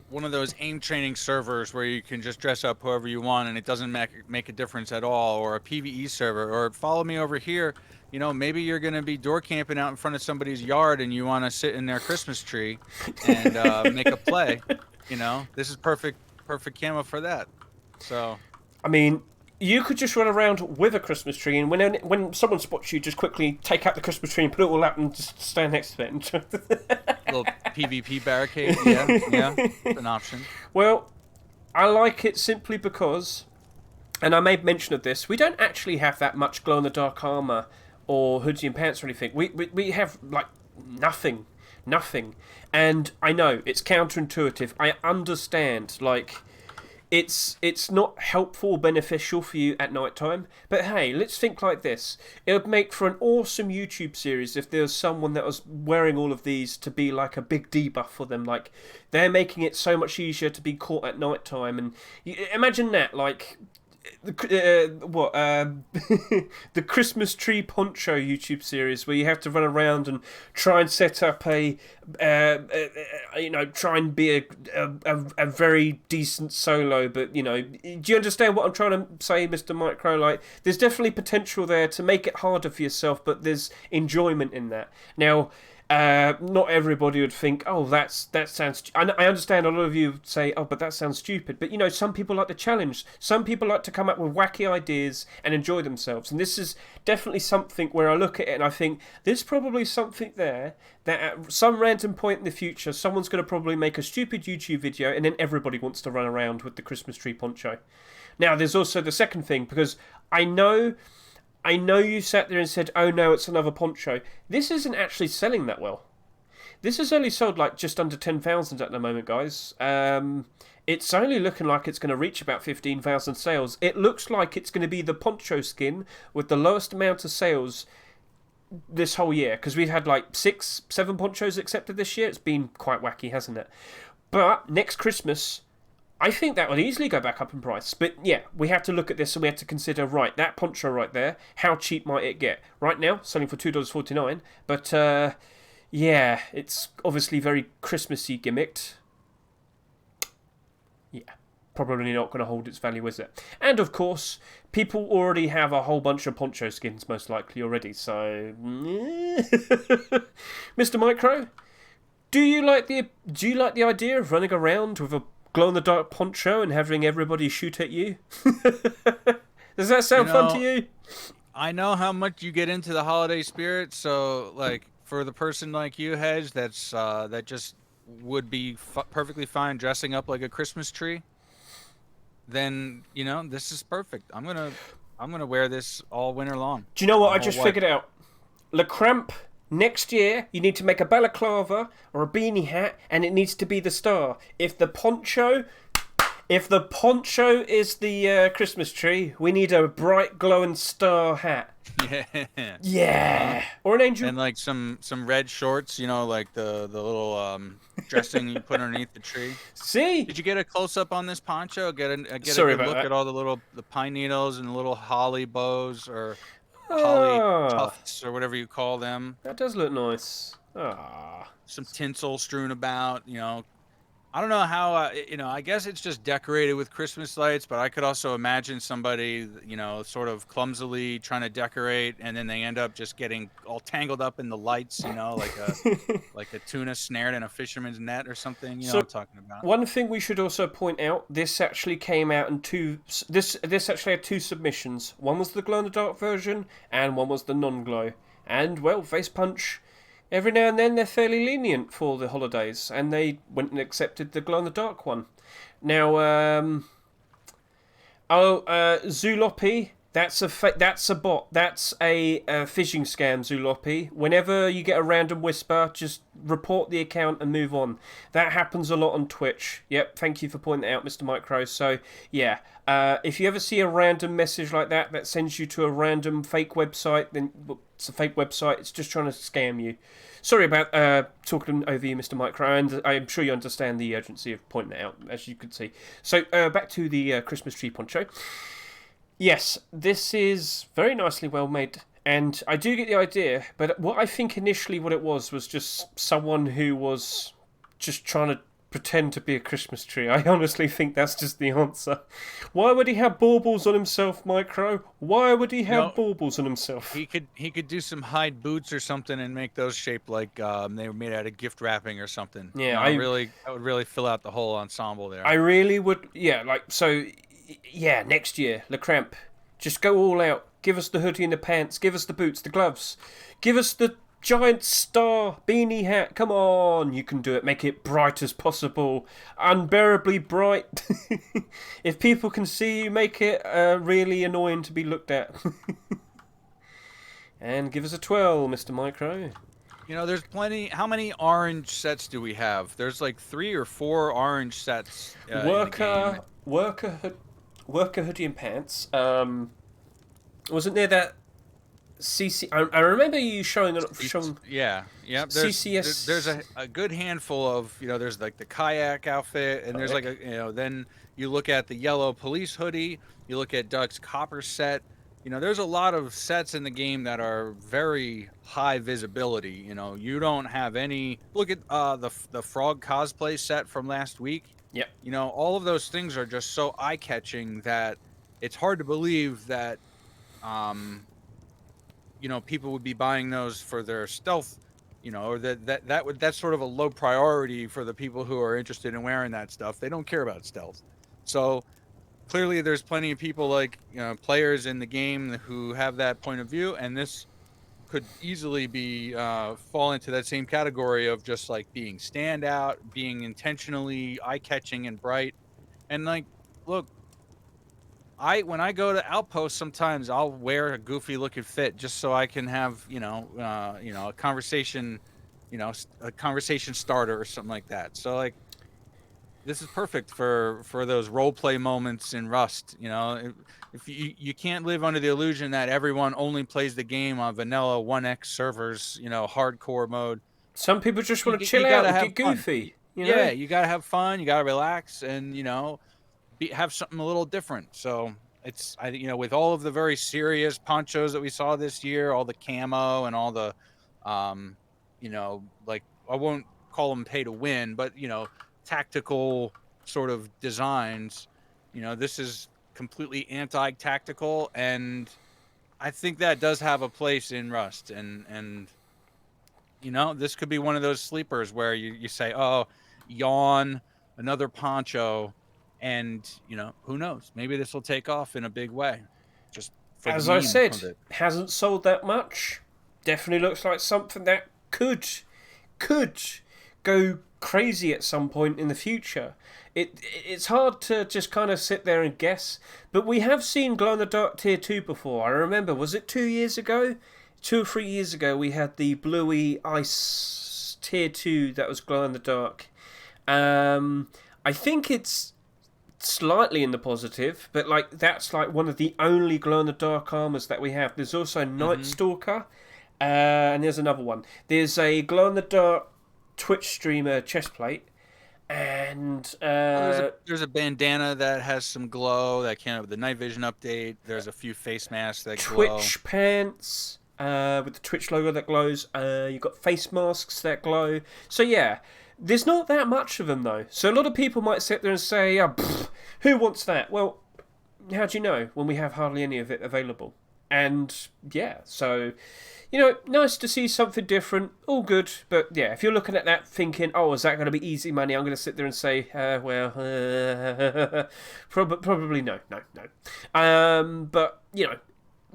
one of those aim training servers where you can just dress up whoever you want and it doesn't make a difference at all, or a PvE server, or follow me over here. Maybe you're going to be door camping out in front of somebody's yard and you want to sit in their Christmas tree and make a play. This is perfect camo for that. So, I mean, you could just run around with a Christmas tree, and when someone spots you, just quickly take out the Christmas tree and put it all out and just stand next to it. Little PvP barricade, yeah, an option. Well, I like it simply because, and I made mention of this, we don't actually have that much glow-in-the-dark armour or hoodie and pants or anything. We have, like, nothing. And I know, it's counterintuitive. I understand, like, it's not helpful or beneficial for you at night time, but hey, let's think like this. It would make for an awesome YouTube series if there was someone that was wearing all of these to be like a big debuff for them. Like, they're making it so much easier to be caught at night time, and imagine that, like, the Christmas tree poncho YouTube series where you have to run around and try and set up try and be a very decent solo, but do you understand what I'm trying to say, Mr. MICRØ? Like, there's definitely potential there to make it harder for yourself, but there's enjoyment in that. Now, not everybody would think, oh, that sounds... I understand a lot of you would say, oh, but that sounds stupid. But, some people like the challenge. Some people like to come up with wacky ideas and enjoy themselves. And this is definitely something where I look at it and I think, there's probably something there that at some random point in the future, someone's going to probably make a stupid YouTube video and then everybody wants to run around with the Christmas tree poncho. Now, there's also the second thing, because I know you sat there and said, oh no, it's another poncho. This isn't actually selling that well. This has only sold like just under 10,000 at the moment, guys. It's only looking like it's going to reach about 15,000 sales. It looks like it's going to be the poncho skin with the lowest amount of sales this whole year. Because we've had like 6-7 ponchos accepted this year. It's been quite wacky, hasn't it? But next Christmas, I think that would easily go back up in price. But yeah, we have to look at this and we have to consider, right, that poncho right there, how cheap might it get? Right now, selling for $2.49. But yeah, it's obviously very Christmassy gimmicked. Yeah, probably not going to hold its value, is it? And of course, people already have a whole bunch of poncho skins, most likely already. So, Mr. MICRØ, do you like the idea of running around with a glow-in-the-dark poncho and having everybody shoot at you? Does that sound fun to you? I know how much you get into the holiday spirit, so like for the person like you, Hedge, that just would be perfectly fine dressing up like a Christmas tree. Then this is perfect. I'm gonna wear this all winter long. Do you know what I'm I all just white. figured out? Le Cramp, next year you need to make a balaclava or a beanie hat, and it needs to be the star. If the poncho is the Christmas tree, we need a bright glowing star hat. Yeah. Yeah, or an angel. And like some red shorts, like the little dressing you put underneath the tree. See? Did you get a close up on this poncho? Get a Sorry good about look that. at all the pine needles and the little holly bows or holly Ah, tufts or whatever you call them. that does look nice. Ah, Some tinsel strewn about. I don't know how, I guess it's just decorated with Christmas lights, but I could also imagine somebody, sort of clumsily trying to decorate, and then they end up just getting all tangled up in the lights, like a tuna snared in a fisherman's net or something. You know so what I'm talking about. one thing we should also point out: this actually came out in two. This actually had two submissions. One was the glow in the dark version, and one was the non-glow. And well, Face Punch, every now and then they're fairly lenient for the holidays, and they went and accepted the glow in the dark one. Now, Zooloppy. That's a bot. That's a phishing scam, Zooloppy. Whenever you get a random whisper, just report the account and move on. That happens a lot on Twitch. Yep, thank you for pointing that out, Mr. MICRØ. So, yeah, if you ever see a random message like that sends you to a random fake website, then it's a fake website. It's just trying to scam you. Sorry about talking over you, Mr. MICRØ, and I'm sure you understand the urgency of pointing it out, as you could see. So, back to the Christmas tree poncho. Yes, this is very nicely well made, and I do get the idea, but what I think initially what it was just someone who was just trying to pretend to be a Christmas tree. I honestly think that's just the answer. Why would he have baubles on himself, MICRØ? Why would he have baubles on himself? He could do some hide boots or something and make those shaped like they were made out of gift wrapping or something. Yeah, that would really fill out the whole ensemble there. I really would. Yeah, yeah, next year, Le Cramp, just go all out. Give us the hoodie and the pants. Give us the boots, the gloves. Give us the giant star beanie hat. Come on, you can do it. Make it bright as possible. Unbearably bright. If people can see you, make it really annoying to be looked at. And give us a twirl, Mr. MICRØ. There's plenty. How many orange sets do we have? There's like 3 or 4 orange sets. Worker hoodie and pants. Wasn't there that CC? I remember you showing. Yeah. CCS. There's a good handful of there's like the kayak outfit, and there's like then you look at the yellow police hoodie. You look at Duck's copper set. There's a lot of sets in the game that are very high visibility. You don't have any. Look at the frog cosplay set from last week. Yep. All of those things are just so eye-catching that it's hard to believe that, people would be buying those for their stealth, or that's sort of a low priority for the people who are interested in wearing that stuff. They don't care about stealth. So clearly there's plenty of people like players in the game who have that point of view, and this could easily be fall into that same category of just like being standout, being intentionally eye-catching and bright. And like, look, when I go to Outpost, sometimes I'll wear a goofy looking fit just so I can have a conversation, a conversation starter or something like that. So like, this is perfect for those role play moments in Rust. If you can't live under the illusion that everyone only plays the game on vanilla 1x servers, hardcore mode. Some people just want to chill out and get goofy. Yeah, you gotta have fun. You gotta relax, and have something a little different. So it's with all of the very serious ponchos that we saw this year, all the camo and all the, like I won't call them pay to win, but tactical sort of designs. This is completely anti-tactical, and I think that does have a place in Rust. And this could be one of those sleepers where you say, oh, yawn, another poncho, and who knows, maybe this will take off in a big way. for the as I meme of said, it. hasn't sold that much. Definitely looks like something that could go crazy at some point in the future. It's hard to just kind of sit there and guess, but we have seen glow in the dark tier 2 before. I remember, was it 2 years ago? 2 or 3 years ago, we had the bluey ice tier 2 that was glow in the dark. I think it's slightly in the positive, but like that's like one of the only glow in the dark armors that we have. There's also Night Stalker, and there's another one. There's a glow in the dark Twitch streamer chestplate, and Oh, there's a bandana that has some glow that came with the night vision update. There's a few face masks that glow. Twitch pants with the Twitch logo that glows. You've got face masks that glow. So yeah, there's not that much of them though. So a lot of people might sit there and say, oh, who wants that? Well, how do you know when we have hardly any of it available? And yeah, so nice to see something different. All good, but yeah, if you're looking at that thinking, oh, is that going to be easy money? I'm going to sit there and say, probably no. But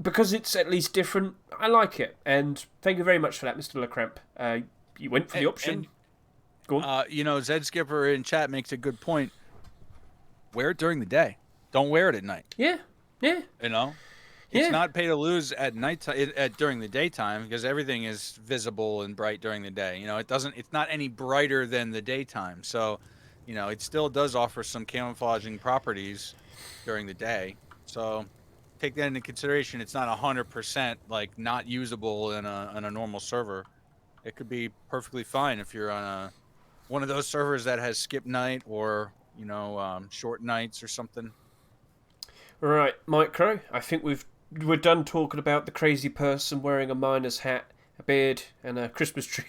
because it's at least different, I like it, and thank you very much for that, Mr. LeCramp. You went for the option. Go on. Zed Skipper in chat makes a good point. Wear it during the day. Don't wear it at night. Yeah. It's not pay to lose at night during the daytime because everything is visible and bright during the day. It's not any brighter than the daytime. So, it still does offer some camouflaging properties during the day. So, take that into consideration. It's not 100% like not usable in a normal server. It could be perfectly fine if you're on one of those servers that has skip night or short nights or something. Right, MICRØ, I think we're done talking about the crazy person wearing a miner's hat, a beard, and a Christmas tree.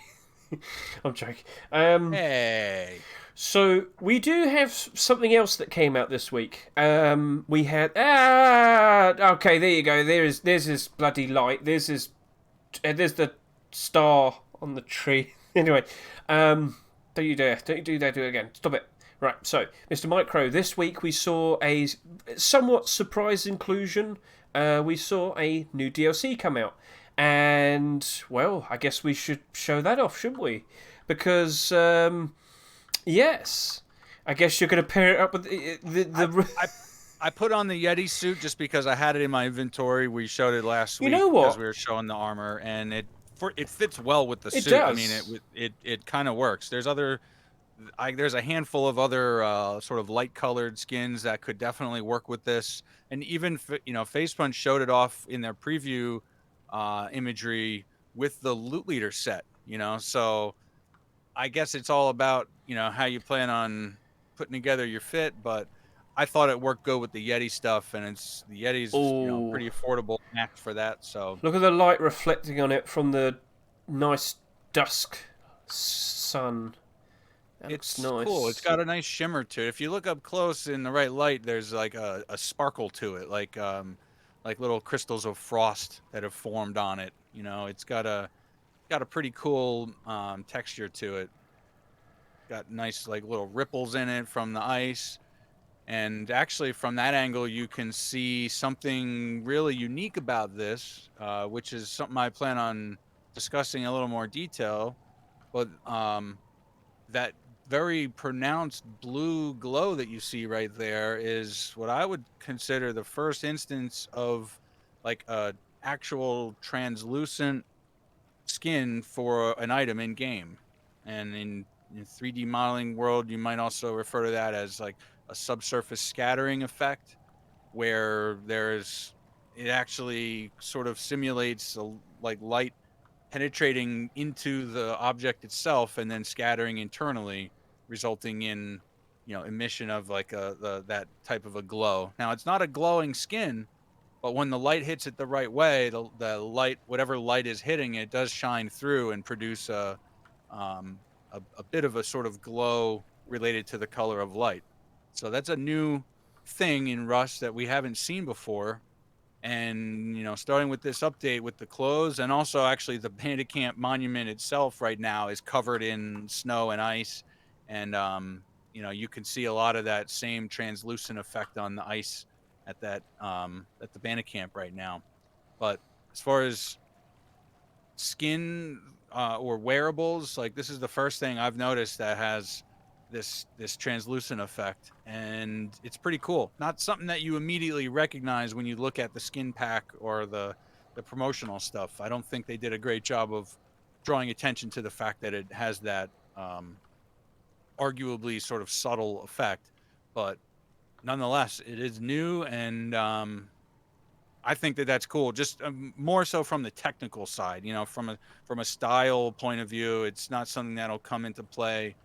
I'm joking. Hey. So we do have something else that came out this week. We had okay, there you go. There's his bloody light. There's the star on the tree. Anyway, don't you dare! Don't you do that! Do it again! Stop it! Right. So, Mr. MICRØ, this week we saw a somewhat surprise inclusion. We saw a new DLC come out, and well, I guess we should show that off, shouldn't we? Because yes, I guess you're going to pair it up with the I put on the Yeti suit just because I had it in my inventory. We showed it last week. You know what? Because we were showing the armor, and it fits well with the suit. Does. I mean, it kind of works. There's a handful of other sort of light colored skins that could definitely work with this, and even Face Punch showed it off in their preview imagery with the Loot Leader set. So I guess it's all about how you plan on putting together your fit, but I thought it worked good with the Yeti stuff, and the Yeti's pretty affordable match for that. So look at the light reflecting on it from the nice dusk sun. It's nice. Cool. It's got a nice shimmer to it. If you look up close in the right light, there's like a sparkle to it, like little crystals of frost that have formed on it. It's got a pretty cool texture to it. Got nice like little ripples in it from the ice. And actually, from that angle, you can see something really unique about this, which is something I plan on discussing in a little more detail. But that very pronounced blue glow that you see right there is what I would consider the first instance of like a actual translucent skin for an item in game. And in 3D modeling world, you might also refer to that as like a subsurface scattering effect, where it actually sort of simulates like light penetrating into the object itself and then scattering internally, resulting in emission of like that type of a glow. Now it's not a glowing skin, but when the light hits it the right way, the light, whatever light is hitting it, does shine through and produce a bit of a sort of glow related to the color of light. So that's a new thing in Rust that we haven't seen before. And, starting with this update with the clothes, and also actually the Bandicamp monument itself right now is covered in snow and ice. And, you can see a lot of that same translucent effect on the ice at the Bandicamp right now. But as far as skin or wearables, like this is the first thing I've noticed that has this translucent effect, and it's pretty cool. Not something that you immediately recognize when you look at the skin pack or the promotional stuff. I don't think they did a great job of drawing attention to the fact that it has that arguably sort of subtle effect, but nonetheless, it is new, and I think that that's cool. Just more so from the technical side, you know, from a style point of view, it's not something that'll come into play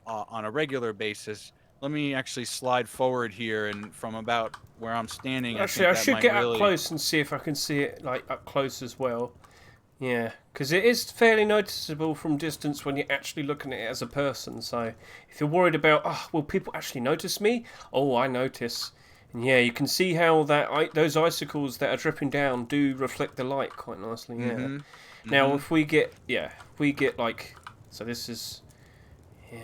on a regular basis. Let me actually slide forward here, and from about where I'm standing, I Actually, think I that should might get up really. close and see if I can see it like up close as well. Yeah, because it is fairly noticeable from distance when you're actually looking at it as a person. So if you're worried about, oh, will people actually notice me? Oh, I notice. And yeah, you can see how those icicles that are dripping down do reflect the light quite nicely. Yeah. Mm-hmm. Now, Mm-hmm. if we get like, so this is,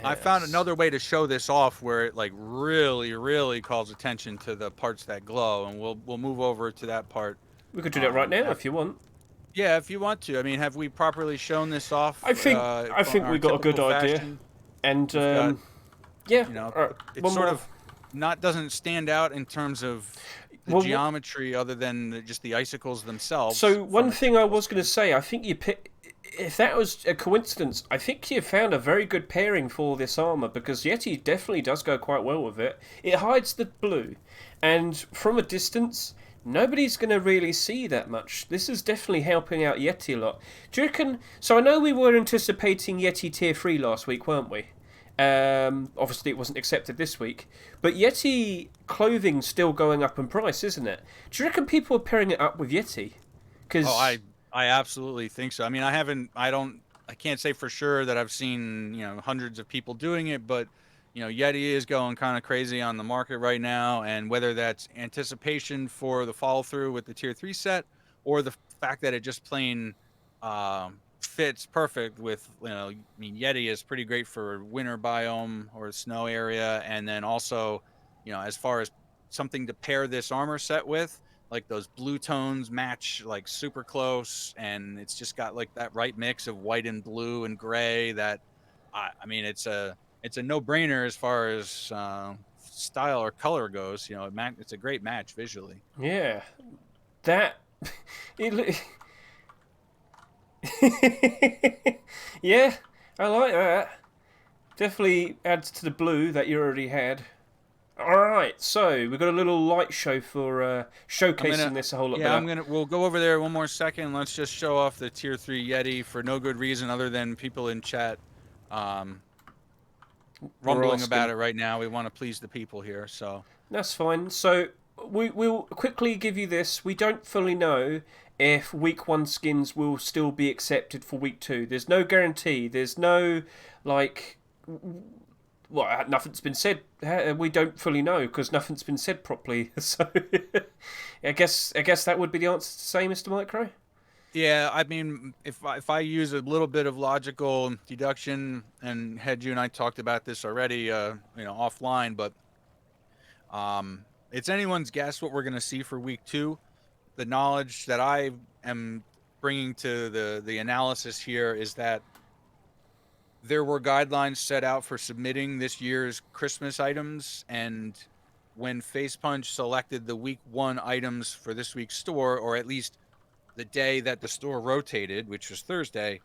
I found yes. another way to show this off where it like really, really calls attention to the parts that glow, and we'll move over to that part. We could do that right now After. if you want. Yeah, if you want to. I mean, have we properly shown this off I from think our we got a good typical idea. fashion? And We've got, yeah, you know, it's one sort more. of not doesn't stand out in terms of the Well, geometry other than just the icicles themselves so one from a thing I technical was going to say, I think if that was a coincidence, I think you found a very good pairing for this armor because Yeti definitely does go quite well with it. It hides the blue, and from a distance, nobody's going to really see that much. This is definitely helping out Yeti a lot. Do you reckon? So I know we were anticipating Yeti Tier 3 last week, weren't we? Obviously, it wasn't accepted this week, but Yeti clothing's still going up in price, isn't it? Do you reckon people are pairing it up with Yeti? Oh, Because I absolutely think so. I mean, I can't say for sure that I've seen, you know, hundreds of people doing it, but you know, Yeti is going kind of crazy on the market right now, and whether that's anticipation for the follow through with the tier 3 set or the fact that it just plain fits perfect with, you know, I mean, Yeti is pretty great for winter biome or snow area, and then also, you know, as far as something to pair this armor set with, like those blue tones match like super close, and it's just got like that right mix of white and blue and gray that I mean it's a no-brainer as far as style or color goes. You know, it's a great match visually. yeah, that it, yeah, I like that. Definitely adds to the blue that you already had. Alright, so we've got a little light show for I'm showcasing gonna this a whole lot Yeah, better. we'll go over there one more second. Let's just show off the tier 3 Yeti for no good reason other than people in chat um, We're rumbling about asking. it right now. We want to please the people here, so That's fine. So we'll quickly give you this. We don't fully know if week one skins will still be accepted for week two. There's no guarantee. There's no like. Well, nothing's been said. We don't fully know because nothing's been said properly. So, I guess that would be the answer to say, Mr. MICRØ. yeah, I mean, if I use a little bit of logical deduction, and Hedge, you and I talked about this already, you know, offline, but it's anyone's guess what we're going to see for week two. The knowledge that I am bringing to the analysis here is that there were guidelines set out for submitting this year's Christmas items, and when Face Punch selected the week one items for this week's store, or at least the day that the store rotated, which was Thursday,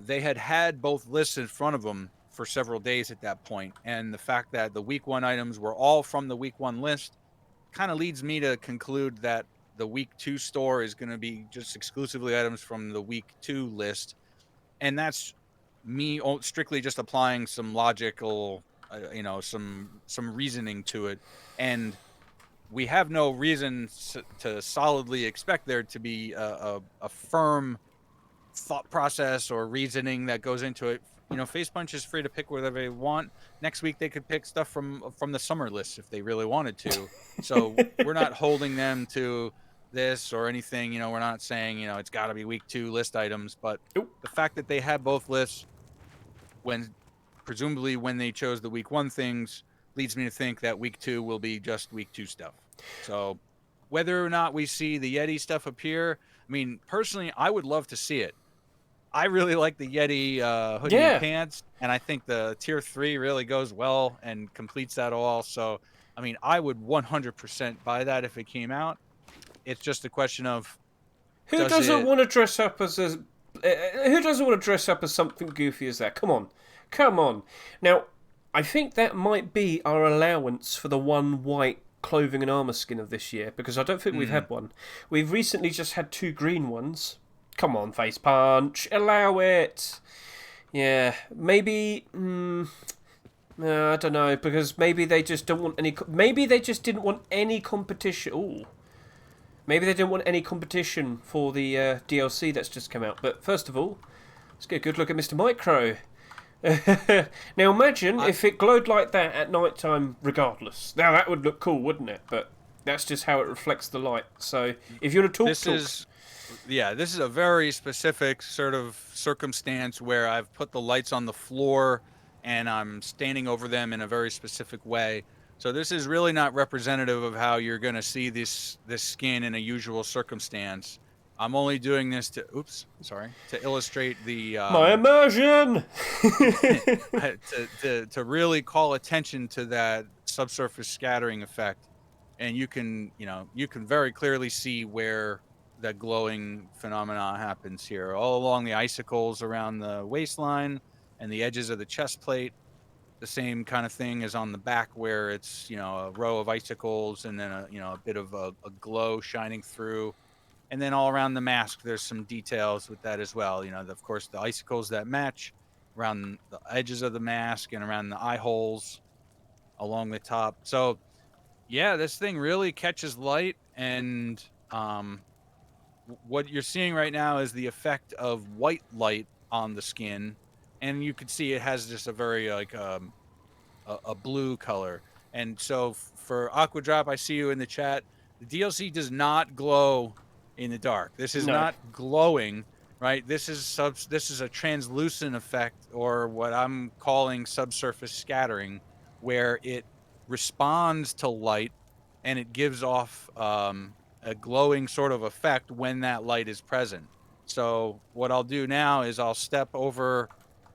they had both lists in front of them for several days at that point. And the fact that the week one items were all from the week one list kind of leads me to conclude that the week two store is going to be just exclusively items from the week two list. And that's me strictly just applying some logical, you know, some reasoning to it. And we have no reason to solidly expect there to be a firm thought process or reasoning that goes into it. You know, Face Punch is free to pick whatever they want. Next week they could pick stuff from the summer list if they really wanted to. So we're not holding them to this or anything. You know, we're not saying, you know, it's got to be week two list items. But Oop. the fact that they had both lists when presumably when they chose the week one things leads me to think that week two will be just week two stuff. So whether or not we see the Yeti stuff appear, I mean, personally, I would love to see it. I really like the Yeti hoodie and Yeah. pants, and I think the tier 3 really goes well and completes that all. So, I mean, I would 100% buy that if it came out. It's just a question of Who does doesn't it. want to dress up as a? Who doesn't want to dress up as something goofy as that? Come on, come on. Now, I think that might be our allowance for the one white clothing and armor skin of this year, because I don't think we've had one. We've recently just had 2 green ones. Come on, Face Punch, allow it. Yeah, maybe. I don't know, because maybe they just don't want any. Maybe they just didn't want any competition. Ooh. Maybe they didn't want any competition for the DLC that's just come out. But first of all, let's get a good look at Mr. MICRØ. Now imagine if it glowed like that at night time regardless. Now that would look cool, wouldn't it? But that's just how it reflects the light. So if you want to talk... This is a very specific sort of circumstance where I've put the lights on the floor and I'm standing over them in a very specific way. So this is really not representative of how you're going to see this skin in a usual circumstance. I'm only doing this to illustrate the My immersion. to really call attention to that subsurface scattering effect, and you can very clearly see where that glowing phenomena happens here, all along the icicles around the waistline and the edges of the chest plate. The same kind of thing as on the back, where it's a row of icicles and then a bit of a glow shining through. And then all around the mask, there's some details with that as well. Of course, the icicles that match around the edges of the mask and around the eye holes along the top. So, yeah, this thing really catches light. And what you're seeing right now is the effect of white light on the skin. And you can see it has just a very, a blue color. And so for Aqua Drop, I see you in the chat. The DLC does not glow in the dark. This is not glowing, right? This is a translucent effect, or what I'm calling subsurface scattering, where it responds to light and it gives off a glowing sort of effect when that light is present. So what I'll do now is I'll step over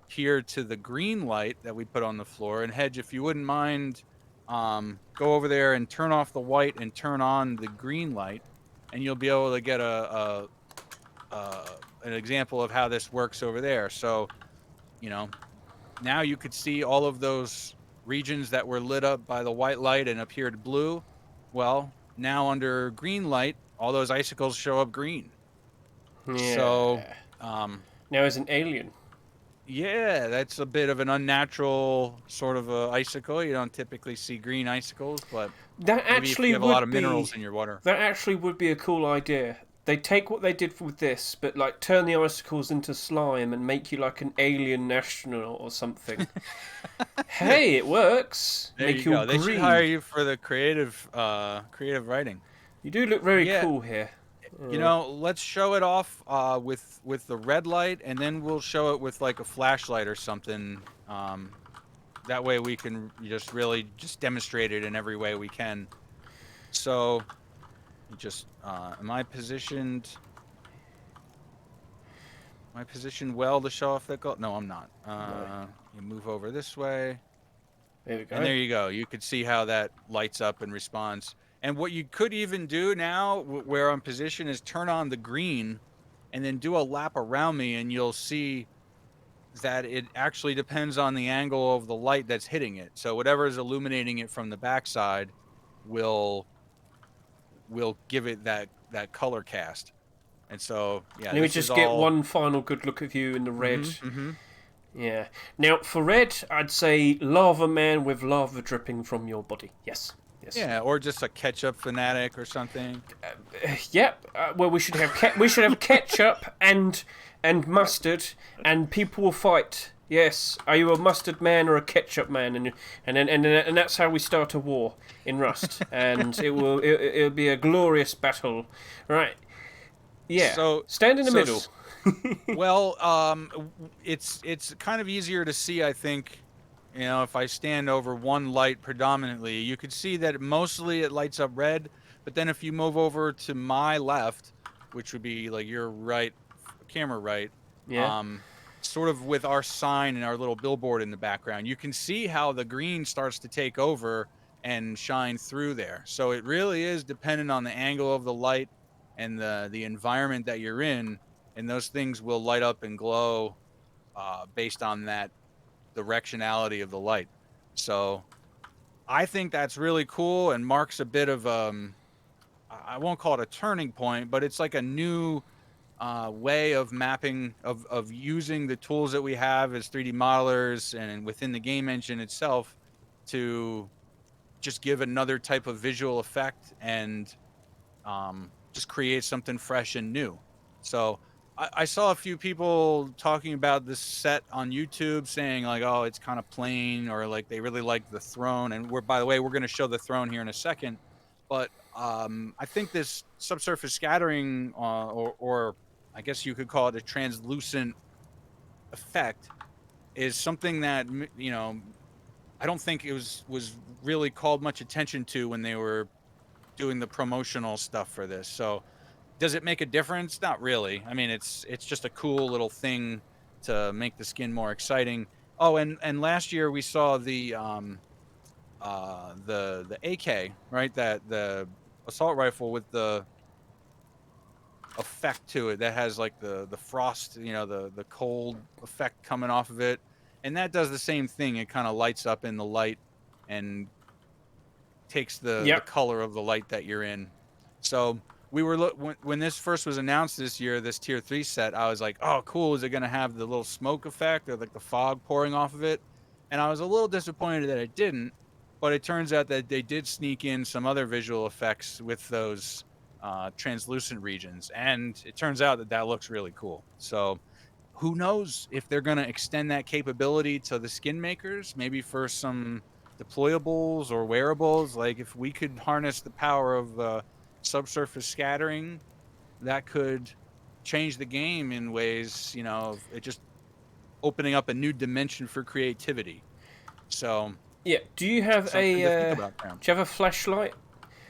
here to the green light that we put on the floor, and Hedge, if you wouldn't mind, go over there and turn off the white and turn on the green light, and you'll be able to get an example of how this works over there. So, now you could see all of those regions that were lit up by the white light and appeared blue. Well, now under green light, all those icicles show up green. Yeah. So, now as an alien. Yeah, that's a bit of an unnatural sort of icicle. You don't typically see green icicles, but that maybe if you have a lot of minerals in your water. That actually would be a cool idea. They take what they did with this, but turn the icicles into slime and make you like an alien astronaut or something. Hey, it works. There make you go. green. They should hire you for the creative writing. You do look very cool here. Let's show it off with the red light, and then we'll show it with like a flashlight or something. That way we can just really demonstrate it in every way we can. So, am I positioned? Am I positioned well to show off that glow? No, I'm not. You move over this way. There we go. And there you go. You could see how that lights up and responds. And what you could even do now, where I'm positioned, is turn on the green and then do a lap around me, and you'll see that it actually depends on the angle of the light that's hitting it. So whatever is illuminating it from the backside will give it that color cast. And so, yeah. Let me just get one final good look of you in the red. Yeah. Now, for red, I'd say Lava Man with lava dripping from your body. Yes. Yes. Yeah, or just a ketchup fanatic or something. Yep. Well, we should have ketchup and mustard, and people will fight. Yes. Are you a mustard man or a ketchup man? And that's how we start a war in Rust, and it'll be a glorious battle, right? Yeah. So stand in the middle. Well, it's kind of easier to see, I think. If I stand over one light predominantly, you could see that mostly it lights up red. But then if you move over to my left, which would be like your right, camera right, Yeah. sort of with our sign and our little billboard in the background, you can see how the green starts to take over and shine through there. So it really is dependent on the angle of the light and the environment that you're in, and those things will light up and glow based on that directionality of the light. So I think that's really cool and marks a bit of I won't call it a turning point, but it's like a new way of mapping of using the tools that we have as 3D modelers and within the game engine itself to just give another type of visual effect and just create something fresh and new. So I saw a few people talking about this set on YouTube saying like, oh, it's kind of plain, or like they really like the throne. And we're, by the way, we're going to show the throne here in a second. But I think this subsurface scattering, or I guess you could call it a translucent effect, is something that I don't think it was really called much attention to when they were doing the promotional stuff for this. So does it make a difference? Not really. I mean, it's just a cool little thing to make the skin more exciting. Oh, and last year we saw the AK, right? That the assault rifle with the effect to it that has like the frost, the cold effect coming off of it. And that does the same thing. It kind of lights up in the light and takes the Yep. color of the light that you're in. So we were when this first was announced this year, this tier 3 set, I was like, oh cool, is it going to have the little smoke effect or like the fog pouring off of it? And I was a little disappointed that it didn't, but it turns out that they did sneak in some other visual effects with those translucent regions, and it turns out that that looks really cool. So who knows if they're going to extend that capability to the skin makers, maybe for some deployables or wearables. Like if we could harness the power of subsurface scattering, that could change the game in ways, it just opening up a new dimension for creativity. So Yeah. Do you have something to think about. do you have a flashlight?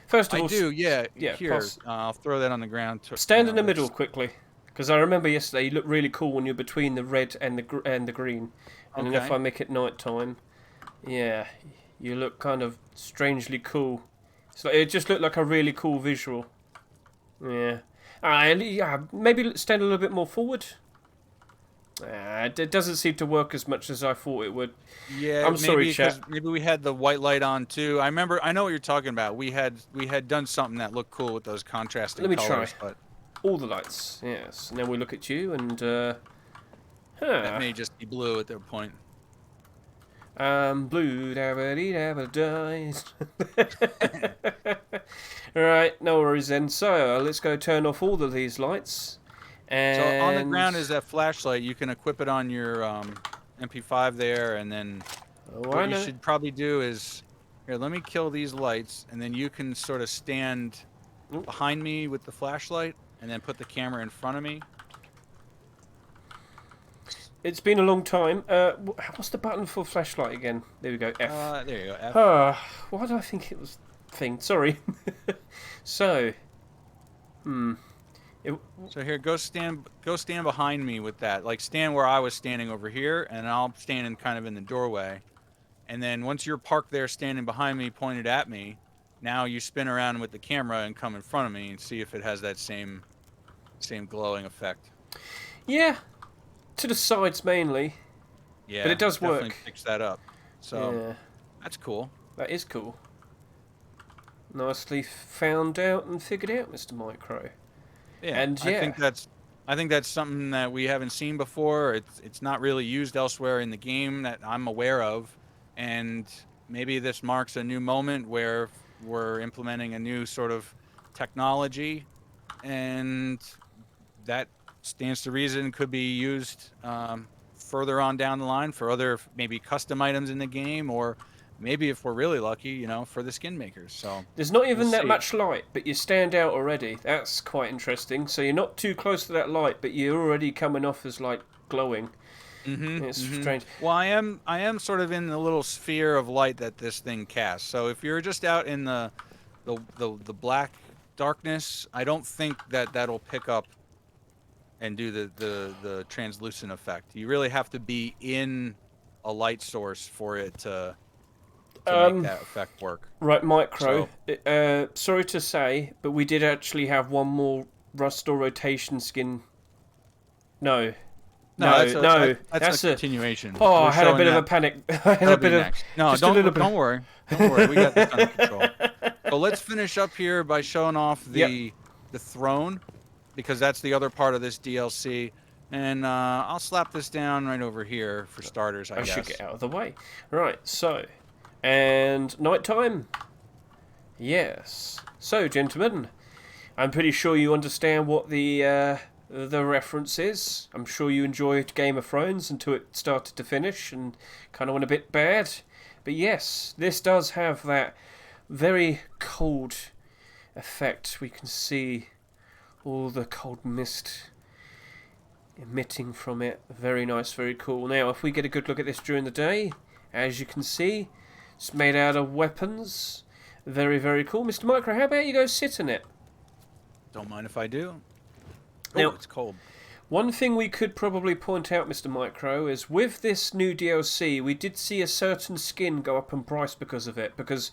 First of I all, do, yeah. yeah. Here, I'll throw that on the ground. Stand in the middle quickly, because I remember yesterday you looked really cool when you're between the red and the green. And then if I make it night time, yeah, you look kind of strangely cool. It just looked like a really cool visual. Yeah. Yeah, maybe stand a little bit more forward. It doesn't seem to work as much as I thought it would. Yeah, I'm sorry, chat. Maybe we had the white light on too. I know what you're talking about. We had done something that looked cool with those contrasting Let me colors. try. But all the lights, yes. And then we look at you and that may just be blue at that point. Blue dabba dies. Alright, no worries then. So let's go turn off all of these lights. And so on the ground is that flashlight. You can equip it on your MP5 there, and then what you should probably do is, here, let me kill these lights, and then you can sort of stand behind me with the flashlight, and then put the camera in front of me. It's been a long time. What's the button for flashlight again? There we go. F. There you go. F. Why do I think it was thing? Sorry. So. So here, go stand behind me with that. Like stand where I was standing over here, and I'll stand in kind of in the doorway. And then once you're parked there, standing behind me, pointed at me, now you spin around with the camera and come in front of me and see if it has that same glowing effect. Yeah, to the sides mainly. Yeah, but it does definitely work. Fix that up. So yeah. That's cool. That is cool. Nicely found out and figured out, Mr. MICRØ. Yeah, and yeah, I think that's something that we haven't seen before. It's not really used elsewhere in the game that I'm aware of, and maybe this marks a new moment where we're implementing a new sort of technology, and that stands to reason could be used further on down the line for other maybe custom items in the game, or maybe if we're really lucky, for the skin makers. So there's not even that much light, but you stand out already. That's quite interesting. So you're not too close to that light, but you're already coming off as like glowing. It's strange. Well, I am sort of in the little sphere of light that this thing casts. So if you're just out in the black darkness, I don't think that that'll pick up and do the translucent effect. You really have to be in a light source for it to make that effect work. Right, MICRØ. So, Sorry to say, but we did actually have one more rust or rotation skin. No. that's That's a continuation. Oh, We're I had a showing bit of that- a panic. I had a that'll be bit of. next. No, just a little bit. don't worry. Don't worry. We got this under control. So let's finish up here by showing off the throne, because that's the other part of this DLC. And I'll slap this down right over here for starters, I guess. should get out of the way. Right, so. And nighttime? Yes. So, gentlemen, I'm pretty sure you understand what the reference is. I'm sure you enjoyed Game of Thrones until it started to finish and kind of went a bit bad. But yes, this does have that very cold effect. We can see all the cold mist emitting from it. Very nice, very cool. Now, if we get a good look at this during the day, as you can see, it's made out of weapons. Very, very cool. Mr. MICRØ, how about you go sit in it? Don't mind if I do. Now, it's cold. One thing we could probably point out, Mr. MICRØ, is with this new DLC, we did see a certain skin go up in price because of it. Because,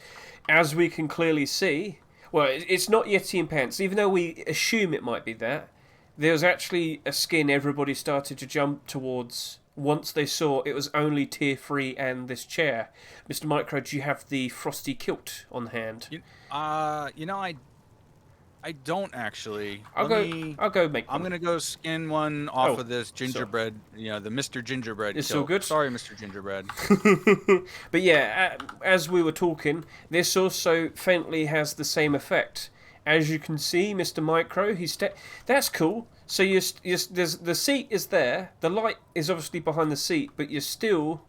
as we can clearly see, well, it's not Yeti in Pants, even though we assume it might be that. There's actually a skin everybody started to jump towards once they saw it was only tier 3 and this chair. Mr. MICRØ, do you have the frosty kilt on hand? I don't actually. I'll go make one. I'm gonna go skin one off of this gingerbread. The Mr. Gingerbread. It's all good. Sorry, Mr. Gingerbread. But yeah, as we were talking, this also faintly has the same effect. As you can see, Mr. MICRØ, that's cool. So the seat is there. The light is obviously behind the seat, but you're still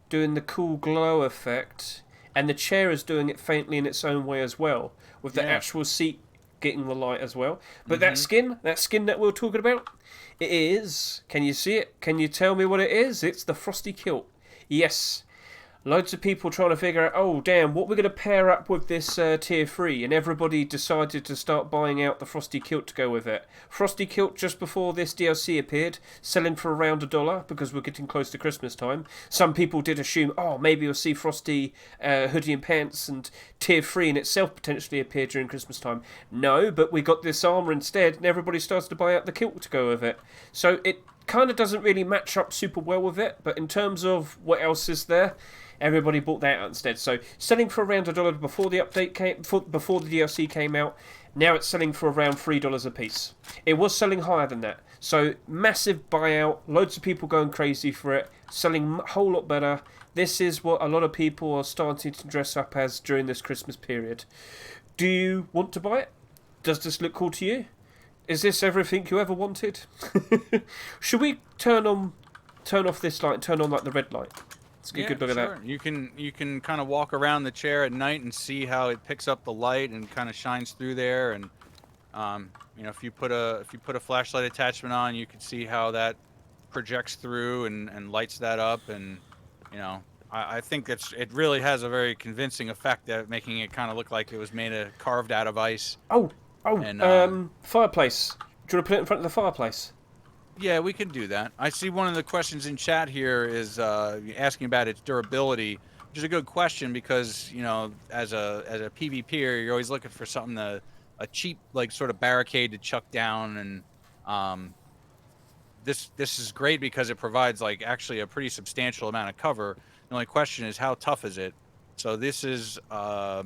doing the cool glow effect, and the chair is doing it faintly in its own way as well, with the actual seat getting the light as well. But that skin that we're talking about, it is. Can you see it? Can you tell me what it is? It's the frosty kilt. Yes. Loads of people trying to figure out, oh damn, what we're going to pair up with this tier 3, and everybody decided to start buying out the Frosty Kilt to go with it. Frosty Kilt just before this DLC appeared, selling for around $1 because we're getting close to Christmas time. Some people did assume, oh, maybe we'll see Frosty Hoodie and Pants and tier 3 in itself potentially appear during Christmas time. No, but we got this armour instead, and everybody starts to buy out the kilt to go with it. So it kind of doesn't really match up super well with it, but in terms of what else is there, everybody bought that out instead. So selling for around $1 before the update before the DLC came out. Now it's selling for around $3 a piece. It was selling higher than that. So massive buyout, loads of people going crazy for it, selling a whole lot better. This is what a lot of people are starting to dress up as during this Christmas period. Do you want to buy it? Does this look cool to you? Is this everything you ever wanted? Should we turn off this light and turn on like the red light? Let's get a good look at that. You can kind of walk around the chair at night and see how it picks up the light and kind of shines through there. And if you put a flashlight attachment on, you can see how that projects through and lights that up. And I think it really has a very convincing effect at making it kind of look like it was carved out of ice. Fireplace. Do you want to put it in front of the fireplace? Yeah, we can do that. I see one of the questions in chat here is asking about its durability, which is a good question because, as a PvPer, you're always looking for something a cheap sort of barricade to chuck down, and this is great because it provides actually a pretty substantial amount of cover. The only question is how tough is it? So this is a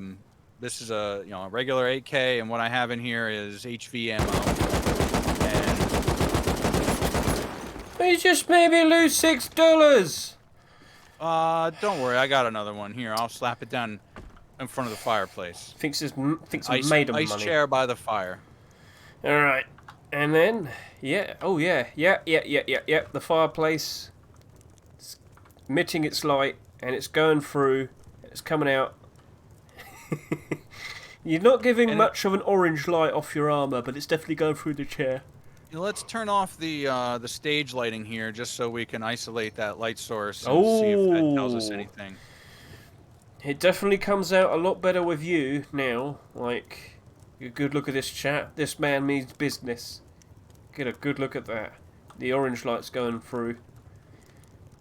regular 8K, and what I have in here is HV ammo. You just made me lose $6. Don't worry, I got another one here. I'll slap it down in front of the fireplace. Thinks I'm made of money. Ice chair by the fire. All right, and then yeah, the fireplace. It's emitting its light, and it's going through. It's coming out. You're not giving much of an orange light off your armor, but it's definitely going through the chair. Let's turn off the stage lighting here, just so we can isolate that light source and see if that tells us anything. It definitely comes out a lot better with you now. Get a good look at this chat. This man means business. Get a good look at that. The orange light's going through.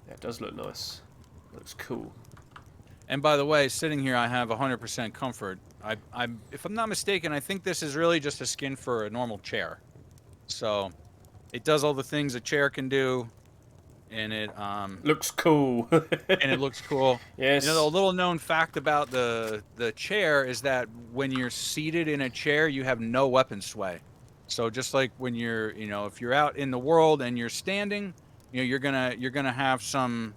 That does look nice. Looks cool. And by the way, sitting here, I have 100% comfort. If I'm not mistaken, I think this is really just a skin for a normal chair. So it does all the things a chair can do, and it looks cool. and it looks cool. Yes. You know, a little known fact about the chair is that when you're seated in a chair, you have no weapon sway. So just like when you're, you know, if you're out in the world and you're standing, you know, you're gonna have some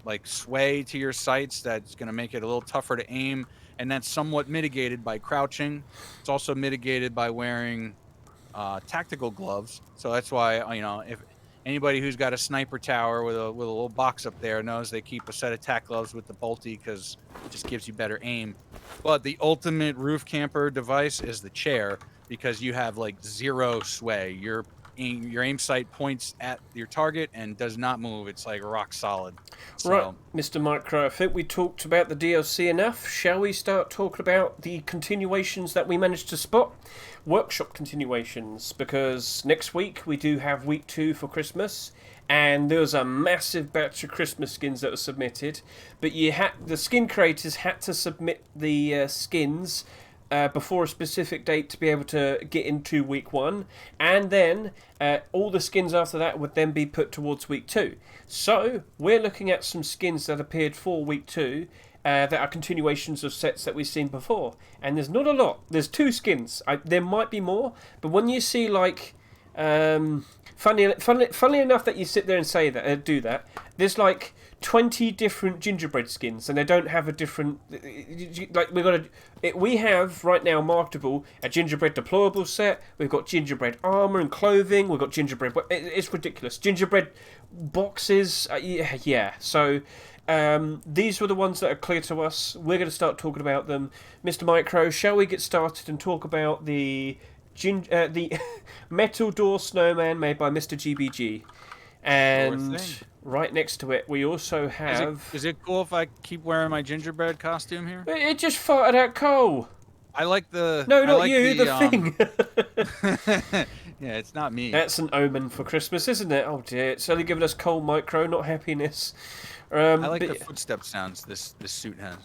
like sway to your sights that's gonna make it a little tougher to aim, and that's somewhat mitigated by crouching. It's also mitigated by wearing tactical gloves. So that's why, you know, if anybody who's got a sniper tower with a little box up there knows they keep a set of tack gloves with the bolty because it just gives you better aim. But the ultimate roof camper device is the chair, because you have like zero sway. Your aim sight points at your target and does not move. It's like rock solid. So, right, Mr. MICRØ, I think we talked about the DLC enough. Shall we start talking about the continuations that we managed to spot? Workshop continuations, because next week we do have week 2 for Christmas, and there was a massive batch of Christmas skins that were submitted, but the skin creators had to submit the skins before a specific date to be able to get into week 1, and then all the skins after that would then be put towards week 2. So we're looking at some skins that appeared for week 2 that are continuations of sets that we've seen before, and there's not a lot. There's 2 skins. There might be more, but when you see like funny enough that you sit there and say that, do that, there's like 20 different gingerbread skins, and they don't have a different, like we have right now marketable a gingerbread deployable set. We've got gingerbread armor and clothing. We've got gingerbread. It's ridiculous. Gingerbread boxes. Yeah. So these were the ones that are clear to us. We're going to start talking about them. Mr. MICRØ, shall we get started and talk about the metal door snowman made by Mr. GBG? And right next to it, we also have... Is it cool if I keep wearing my gingerbread costume here? It just farted out coal. I like the... No, not you, the thing. Yeah, it's not me. That's an omen for Christmas, isn't it? Oh dear, it's only giving us coal, MICRØ, not happiness. I like the footstep sounds this suit has.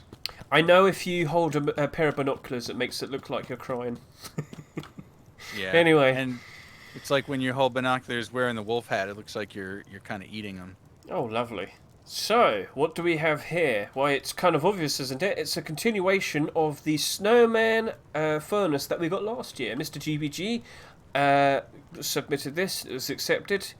I know if you hold a pair of binoculars, it makes it look like you're crying. Yeah. Anyway. And it's like when you hold binoculars wearing the wolf hat, it looks like you're kind of eating them. Oh, lovely. So, what do we have here? Why, it's kind of obvious, isn't it? It's a continuation of the Snowman furnace that we got last year. Mr. GBG submitted this. It was accepted.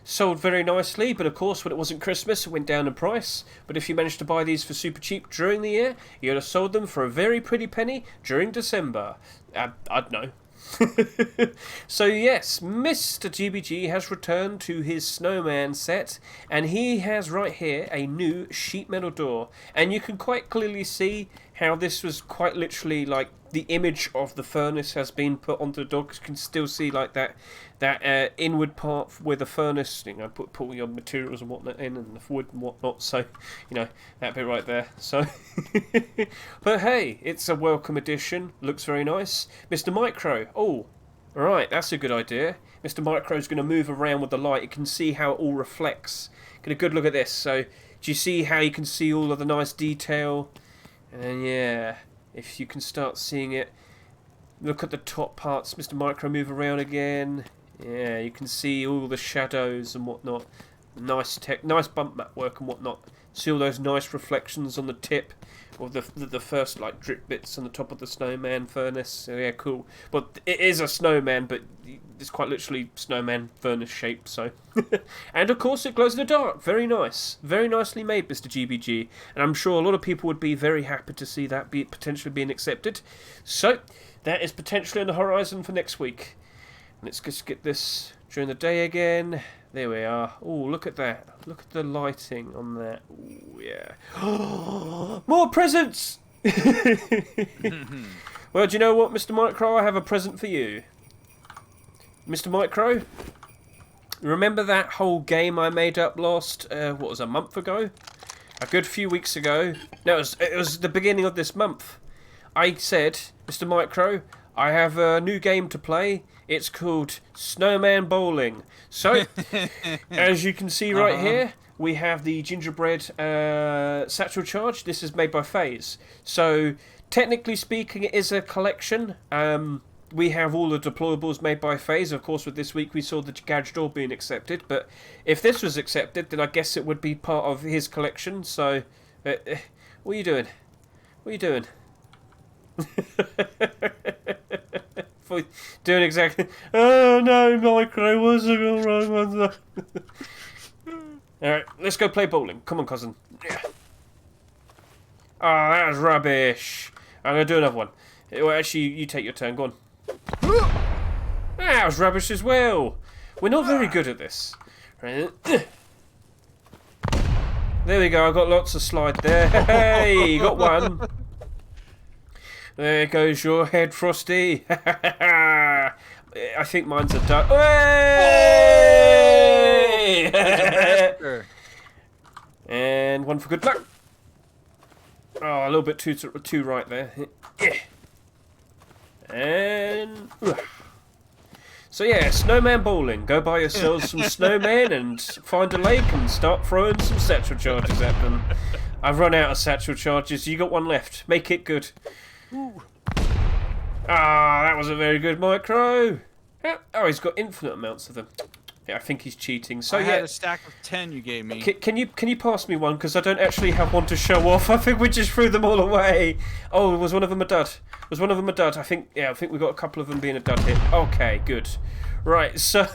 Sold very nicely, but of course when it wasn't Christmas it went down in price. But if you managed to buy these for super cheap during the year, you would have sold them for a very pretty penny during December. I don't know. So yes, Mr. GBG has returned to his snowman set, and he has right here a new sheet metal door, and you can quite clearly see how this was quite literally like the image of the furnace has been put onto the door. You can still see like that inward part where the furnace, you know, put all your materials and whatnot in, and the wood and whatnot. So, you know, that bit right there. So, but hey, it's a welcome addition. Looks very nice, Mr. MICRØ. Oh, right, that's a good idea. Mr. MICRØ is going to move around with the light. You can see how it all reflects. Get a good look at this. So, do you see how you can see all of the nice detail? And then, yeah, if you can start seeing it, look at the top parts. Mr. MICRØ, move around again. Yeah, you can see all the shadows and whatnot. Nice bump mat work and whatnot. See all those nice reflections on the tip, or the first like drip bits on the top of the snowman furnace. So yeah, cool. But it is a snowman, but it's quite literally snowman furnace shape. So, and of course it glows in the dark. Very nice, very nicely made, Mr. GBG. And I'm sure a lot of people would be very happy to see that potentially being accepted. So that is potentially on the horizon for next week. Let's just get this during the day again. There we are. Oh, look at that. Look at the lighting on that. Oh, yeah. More presents! Well, do you know what, Mr. MICRØ? I have a present for you. Mr. MICRØ, remember that whole game I made up what was a month ago? A good few weeks ago. No, it was the beginning of this month. I said, Mr. MICRØ, I have a new game to play. It's called Snowman Bowling. So, as you can see right here, we have the Gingerbread Satchel Charge. This is made by FaZe. So, technically speaking, it is a collection. We have all the deployables made by FaZe. Of course, with this week, we saw the Garage Door being accepted. But if this was accepted, then I guess it would be part of his collection. So, what are you doing? What are you doing? Doing exactly. Oh no, MICRØ, what's the wrong one? Alright, let's go play bowling. Come on, cousin. Yeah. Oh, that was rubbish. I'm gonna do another one. Well, actually, you take your turn. Go on. That was rubbish as well. We're not very good at this. Right. There we go. I got lots of slide there. Hey, you got one. There goes your head, Frosty. I think mine's a duck. Hey! And one for good luck. Oh, a little bit too right there. And so yeah, snowman bowling. Go buy yourselves some snowmen and find a lake and start throwing some satchel charges at them. I've run out of satchel charges. You got one left. Make it good. Ooh. Ah, that wasn't very good, MICRØ. Oh, he's got infinite amounts of them. Yeah, I think he's cheating. So I yeah, had a stack of 10 you gave me. Can you pass me one, because I don't actually have one to show off. I think we just threw them all away. Oh, was one of them a dud? Was one of them a dud? I think we got a couple of them being a dud hit. Okay, good. Right, so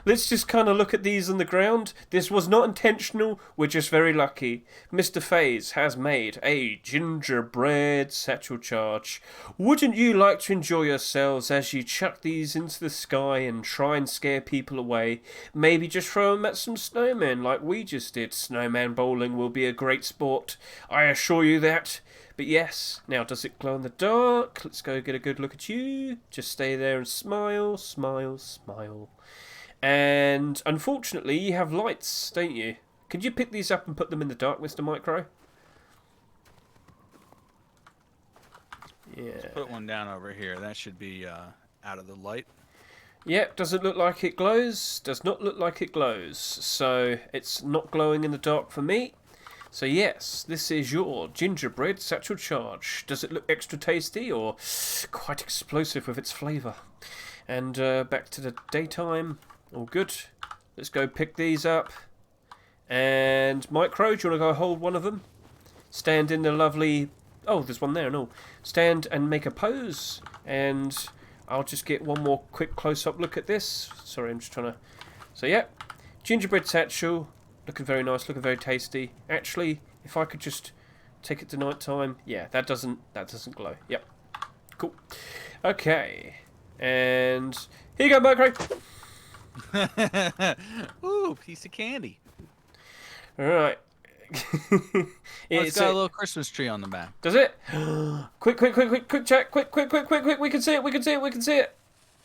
let's just kind of look at these on the ground. This was not intentional. We're just very lucky. Mr. FaZe has made a gingerbread satchel charge. Wouldn't you like to enjoy yourselves as you chuck these into the sky and try and scare people away? Maybe just throw them at some snowmen like we just did. Snowman bowling will be a great sport. I assure you that. But yes, now does it glow in the dark? Let's go get a good look at you. Just stay there and smile, smile, smile. And unfortunately, you have lights, don't you? Could you pick these up and put them in the dark, Mr. MICRØ? Yeah. Let's put one down over here. That should be out of the light. Yep, doesn't look like it glows. Does not look like it glows. So it's not glowing in the dark for me. So yes, this is your gingerbread satchel charge. Does it look extra tasty or quite explosive with its flavour? And back to the daytime. All good. Let's go pick these up. And MICRØ, do you want to go hold one of them? Stand in the lovely... Oh, there's one there and all. Stand and make a pose. And I'll just get one more quick close-up look at this. Sorry, I'm just trying to... So yeah, gingerbread satchel. Looking very nice, looking very tasty. Actually, if I could just take it to night time, yeah, that doesn't glow. Yep, cool. Okay, and here you go, MICRØ. Ooh, piece of candy. All right. It's got a little Christmas tree on the back. Does it? Quick, chat! Quick! We can see it! We can see it!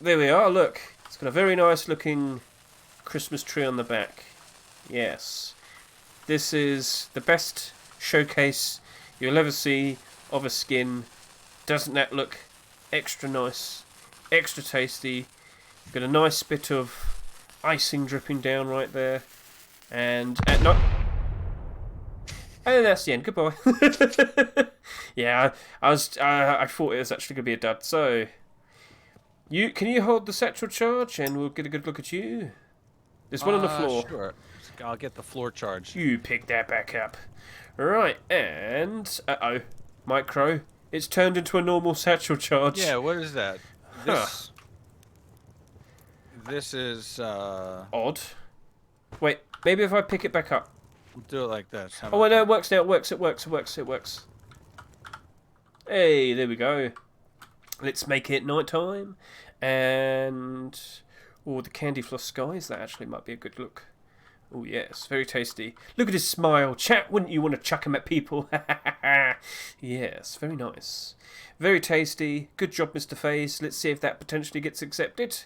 There we are. Look, it's got a very nice looking Christmas tree on the back. Yes, this is the best showcase you'll ever see of a skin. Doesn't that look extra nice, extra tasty? Got a nice bit of icing dripping down right there, and no. And that's the end. Goodbye. Yeah, I thought it was actually gonna be a dud. So, can you hold the satchel charge, and we'll get a good look at you. There's one on the floor. Sure. I'll get the floor charge. You pick that back up. Right, and... Uh-oh. MICRØ. It's turned into a normal satchel charge. Yeah, what is that? This is... Odd. Wait, maybe if I pick it back up. We'll do it like this. Oh, no, it works now. It works. Hey, there we go. Let's make it nighttime. And... Oh, the candy floss skies. That actually might be a good look. Oh, yes. Very tasty. Look at his smile. Chat, wouldn't you want to chuck him at people? Yes, very nice. Very tasty. Good job, Mr. FaZe. Let's see if that potentially gets accepted.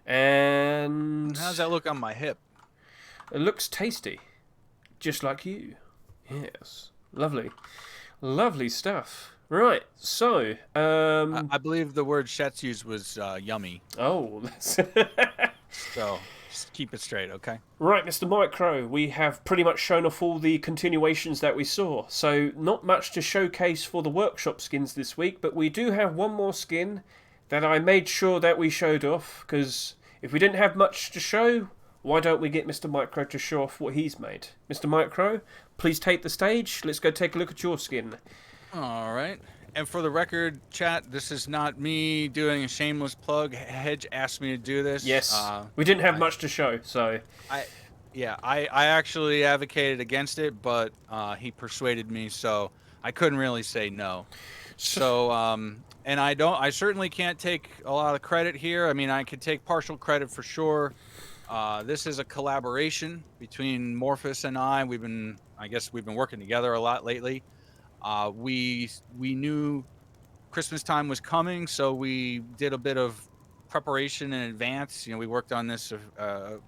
And... How does that look on my hip? It looks tasty. Just like you. Yes. Lovely. Lovely stuff. Right. So, I believe the word Shet's used was yummy. oh, that's So just keep it straight, okay? right, Mr. MICRØ. We have pretty much shown off all the continuations that we saw. So, not much to showcase for the workshop skins this week, but we do have one more skin that I made sure that we showed off because if we didn't have much to show, why don't we get Mr. MICRØ to show off what he's made? Mr. MICRØ, please take the stage. Let's go take a look at your skin. All right. And for the record, chat, this is not me doing a shameless plug. Hedge asked me to do this. Yes, we didn't have much to show, so I I actually advocated against it, but he persuaded me, so I couldn't really say no. So and I certainly can't take a lot of credit here. I mean, I could take partial credit for sure. This is a collaboration between Morphus and I guess we've been working together a lot lately. We knew Christmas time was coming, so we did a bit of preparation in advance. You know, we worked on this a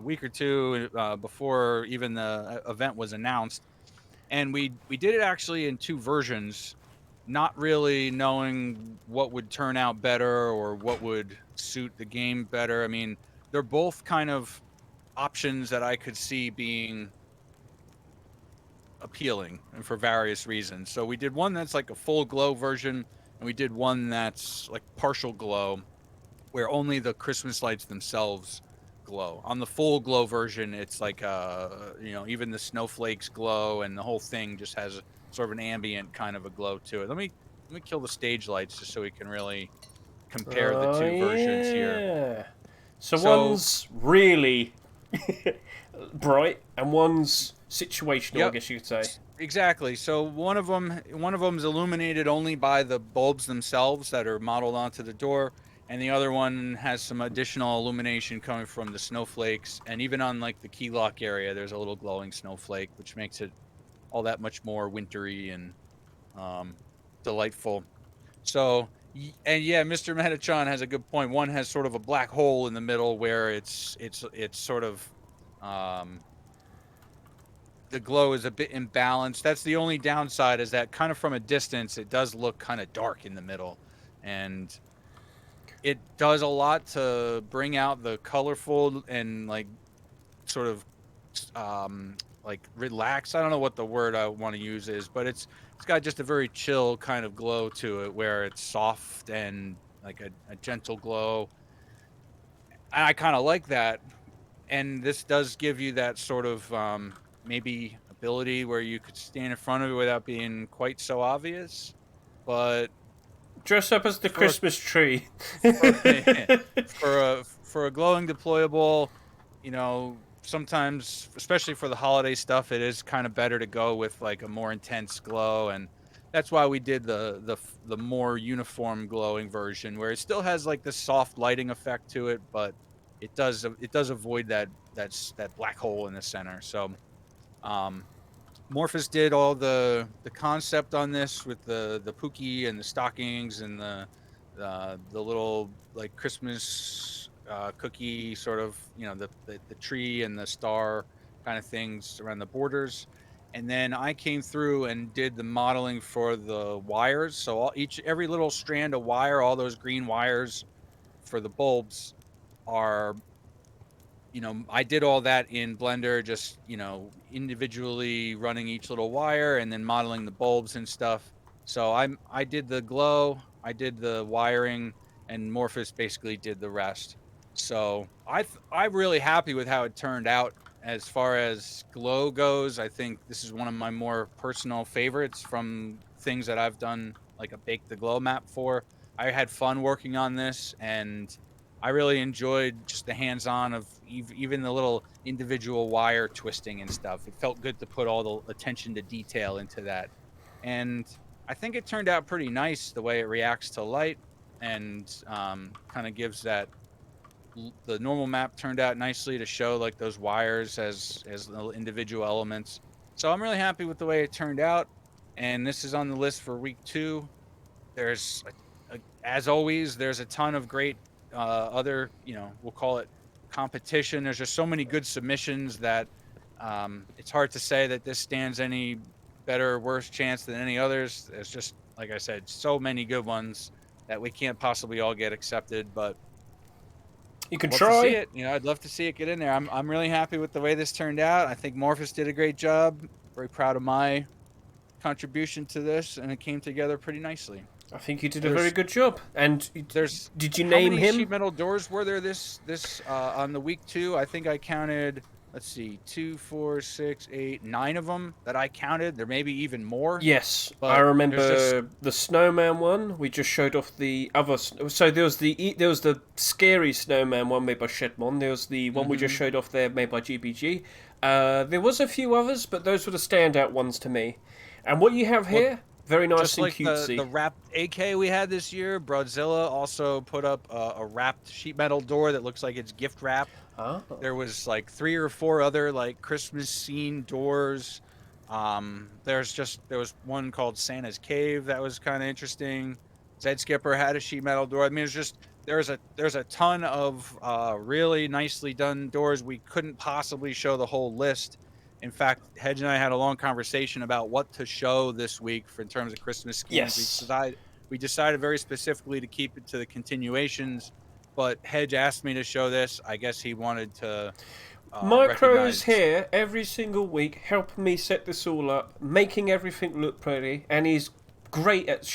week or two before even the event was announced, and we did it actually in two versions, not really knowing what would turn out better or what would suit the game better. I mean, they're both kind of options that I could see being appealing and for various reasons. So we did one that's like a full glow version, and we did one that's like partial glow where only the Christmas lights themselves glow. On the full glow version, it's like you know, even the snowflakes glow and the whole thing just has sort of an ambient kind of a glow to it. Let me kill the stage lights just so we can really compare the two versions here. So So one's really bright and one's situational, I guess you could say. exactly. So one of them's illuminated only by the bulbs themselves that are modeled onto the door, and the other one has some additional illumination coming from the snowflakes, and even on like the key lock area there's a little glowing snowflake, which makes it all that much more wintry and delightful. So and yeah, Mr. Metatron has a good point. One has sort of a black hole in the middle where it's sort of the glow is a bit imbalanced. That's the only downside, is that kind of from a distance it does look kind of dark in the middle, and it does a lot to bring out the colorful and like sort of like relax. I don't know what the word I want to use is, but it's got just a very chill kind of glow to it where it's soft and like a gentle glow. And I kind of like that. And this does give you that sort of maybe ability where you could stand in front of it without being quite so obvious. But Dress up as the Christmas tree. for a glowing deployable, you know, sometimes, especially for the holiday stuff, it is kind of better to go with like a more intense glow, and that's why we did the more uniform glowing version, where it still has like the soft lighting effect to it, but it does avoid that black hole in the center. So Morphus did all the concept on this with the Pookie and the stockings and the little like Christmas cookie sort of, you know, the tree and the star kind of things around the borders. And then I came through and did the modeling for the wires. So every little strand of wire, all those green wires for the bulbs are, you know, I did all that in Blender, just, you know, individually running each little wire and then modeling the bulbs and stuff. So I did the glow, I did the wiring, and Morphus basically did the rest. So I'm really happy with how it turned out. As far as glow goes, I think this is one of my more personal favorites from things that I've done, like a bake the glow map for. I had fun working on this, and I really enjoyed just the hands-on of even the little individual wire twisting and stuff. It felt good to put all the attention to detail into that. And I think it turned out pretty nice the way it reacts to light, and kind of gives that. The normal map turned out nicely to show like those wires as little individual elements. So I'm really happy with the way it turned out. And this is on the list for week 2. There's, as always, there's a ton of great other, you know, we'll call it competition. There's just so many good submissions that it's hard to say that this stands any better or worse chance than any others. There's just, like I said, so many good ones that we can't possibly all get accepted, but You can love to see try. it. You know, I'd love to see it get in there. I'm really happy with the way this turned out. I think Morphus did a great job. Very proud of my contribution to this, and it came together pretty nicely. I think you did a very good job. And did you how name many him? sheet metal doors were there this on the week 2? I think I counted. Let's see, 2, 4, 6, 8, 9 of them that I counted. There may be even more. Yes, but I remember the Snowman one. We just showed off the other. So there was the scary Snowman one made by Shedmon. There was the one we just showed off there made by GBG. There was a few others, but those were the standout ones to me. And what you have here, very nice just and like cutesy. The wrapped AK we had this year, Broadzilla also put up a wrapped sheet metal door that looks like it's gift wrap. Oh. There was like 3 or 4 other like Christmas scene doors. There was one called Santa's Cave that was kind of interesting. Zed Skipper had a sheet metal door. I mean, there's a ton of really nicely done doors. We couldn't possibly show the whole list. In fact, Hedge and I had a long conversation about what to show this week in terms of Christmas schemes. Yes. We decided very specifically to keep it to the continuations, but Hedge asked me to show this. I guess he wanted to MICRØ is here every single week, helping me set this all up, making everything look pretty, and he's great at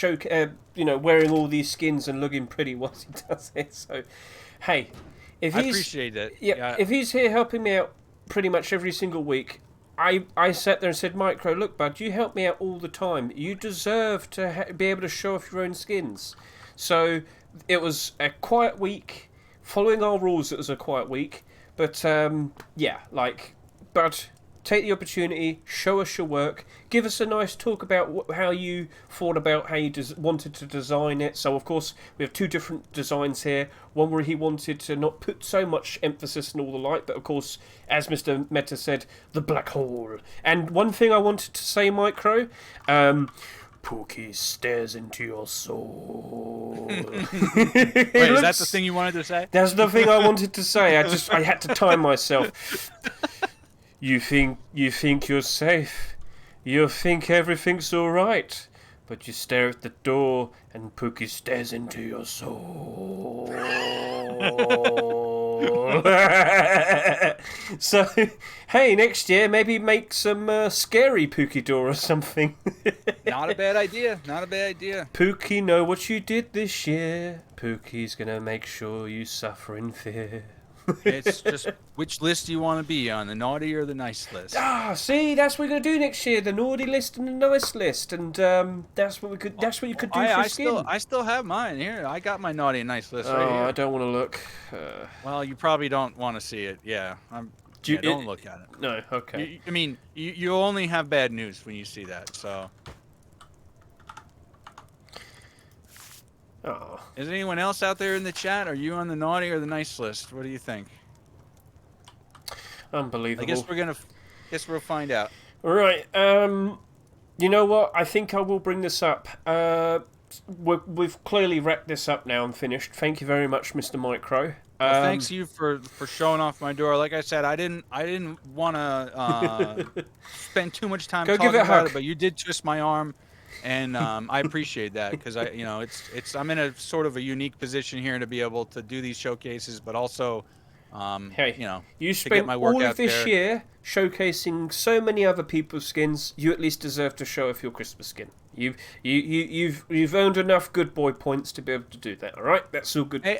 wearing all these skins and looking pretty whilst he does it. So, hey, I appreciate it. Yeah, if he's here helping me out pretty much every single week, I sat there and said, MICRØ, look, bud, you help me out all the time. You deserve to be able to show off your own skins. So it was a quiet week. Following our rules, it was a quiet week. But, but take the opportunity, show us your work, give us a nice talk about how you thought about how you wanted to design it. So, of course, we have 2 different designs here. One where he wanted to not put so much emphasis on all the light, but, of course, as Mr. Meta said, the black hole. And one thing I wanted to say, MICRØ, Pookie stares into your soul. Wait, is that the thing you wanted to say? That's the thing I wanted to say. I had to time myself. You think you're safe. You think everything's all right. But you stare at the door and Pookie stares into your soul. So, hey, next year maybe make some scary Pookie door or something. Not a bad idea. Not a bad idea. Pookie, know what you did this year. Pookie's gonna make sure you suffer in fear. It's just which list do you want to be on, the naughty or the nice list? See, that's what we're gonna do next year: the naughty list and the nice list, and that's what you could do for skin. I still have mine here. I got my naughty and nice list right here. I don't want to look. Well, you probably don't want to see it. Yeah, don't look at it. No, okay. You only have bad news when you see that. So. Oh. Is anyone else out there in the chat? Are you on the naughty or the nice list? What do you think? Unbelievable. I guess we'll find out. All right. You know what? I think I will bring this up. We've clearly wrapped this up now and finished. Thank you very much, Mr. MICRØ. Well, thanks you for showing off my door. Like I said, I didn't want to spend too much time talking about it, but you did twist my arm. And I appreciate that because I'm in a sort of a unique position here to be able to do these showcases, but also, you spent all of this year showcasing so many other people's skins. You at least deserve to show off your Christmas skin. You've earned enough good boy points to be able to do that. All right, that's all good. Hey,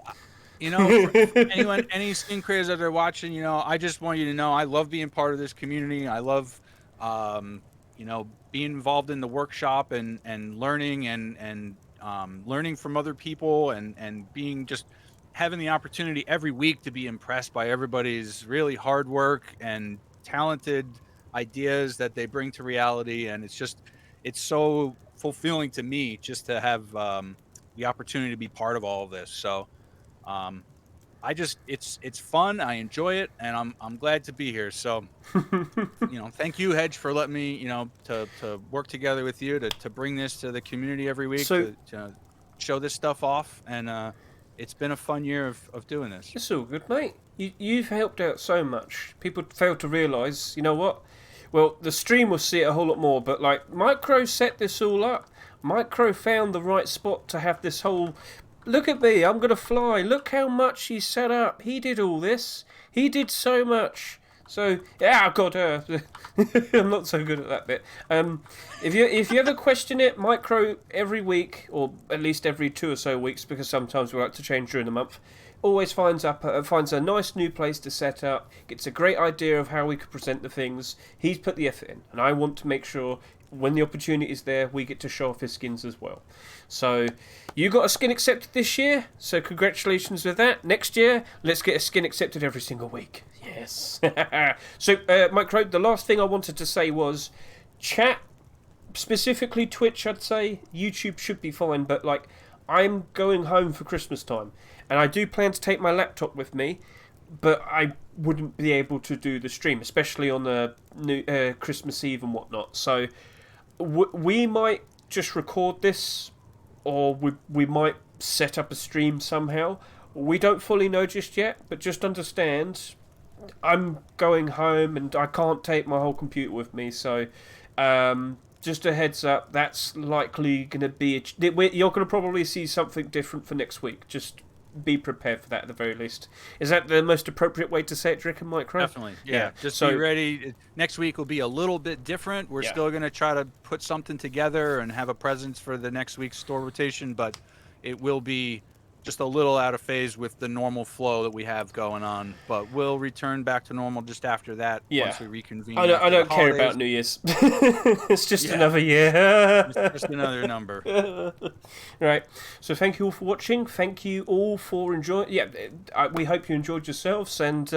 for any skin creators that are watching, I just want you to know I love being part of this community. I love, being involved in the workshop and learning and learning from other people and being just having the opportunity every week to be impressed by everybody's really hard work and talented ideas that they bring to reality. And it's so fulfilling to me just to have the opportunity to be part of all of this. So it's fun. I enjoy it, and I'm glad to be here. So, thank you, Hedge, for letting me, to work together with you to bring this to the community every week to show this stuff off. And it's been a fun year of doing this. It's all good, mate. You've helped out so much. People fail to realise, you know what? Well, the stream will see it a whole lot more, but like MICRØ set this all up. MICRØ found the right spot to have this whole. Look at me, I'm gonna fly. Look how much he set up. He did all this. He did so much. So yeah, God, I'm not so good at that bit. If you ever question it, MICRØ every week, or at least every 2 or so weeks, because sometimes we like to change during the month, always finds a nice new place to set up, gets a great idea of how we could present the things. He's put the effort in, and I want to make sure when the opportunity is there, we get to show off his skins as well. So you got a skin accepted this year, so congratulations with that. Next year, let's get a skin accepted every single week. Yes. So, MICRØ, the last thing I wanted to say was chat, specifically Twitch, I'd say. YouTube should be fine, but like, I'm going home for Christmas time, and I do plan to take my laptop with me, but I wouldn't be able to do the stream, especially on the new Christmas Eve and whatnot. So we might just record this, or we might set up a stream somehow. We don't fully know just yet, but just understand I'm going home and I can't take my whole computer with me, so just a heads up, that's likely going to be you're going to probably see something different for next week. Just be prepared for that at the very least. Is that the most appropriate way to say it, Rick and MICRØ? Definitely, yeah. Just be ready. Next week will be a little bit different. We're still going to try to put something together and have a presence for the next week's store rotation, but it will be just a little out of phase with the normal flow that we have going on. But we'll return back to normal just after that once we reconvene. I don't care about New Year's. It's just another year. It's just another number. Right. So thank you all for watching. Thank you all for enjoying. Yeah, we hope you enjoyed yourselves. And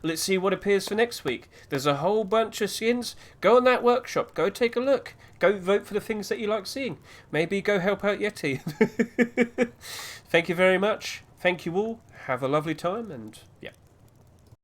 let's see what appears for next week. There's a whole bunch of skins. Go on that workshop. Go take a look. Go vote for the things that you like seeing. Maybe go help out Yeti. Thank you very much. Thank you all. Have a lovely time, and yeah.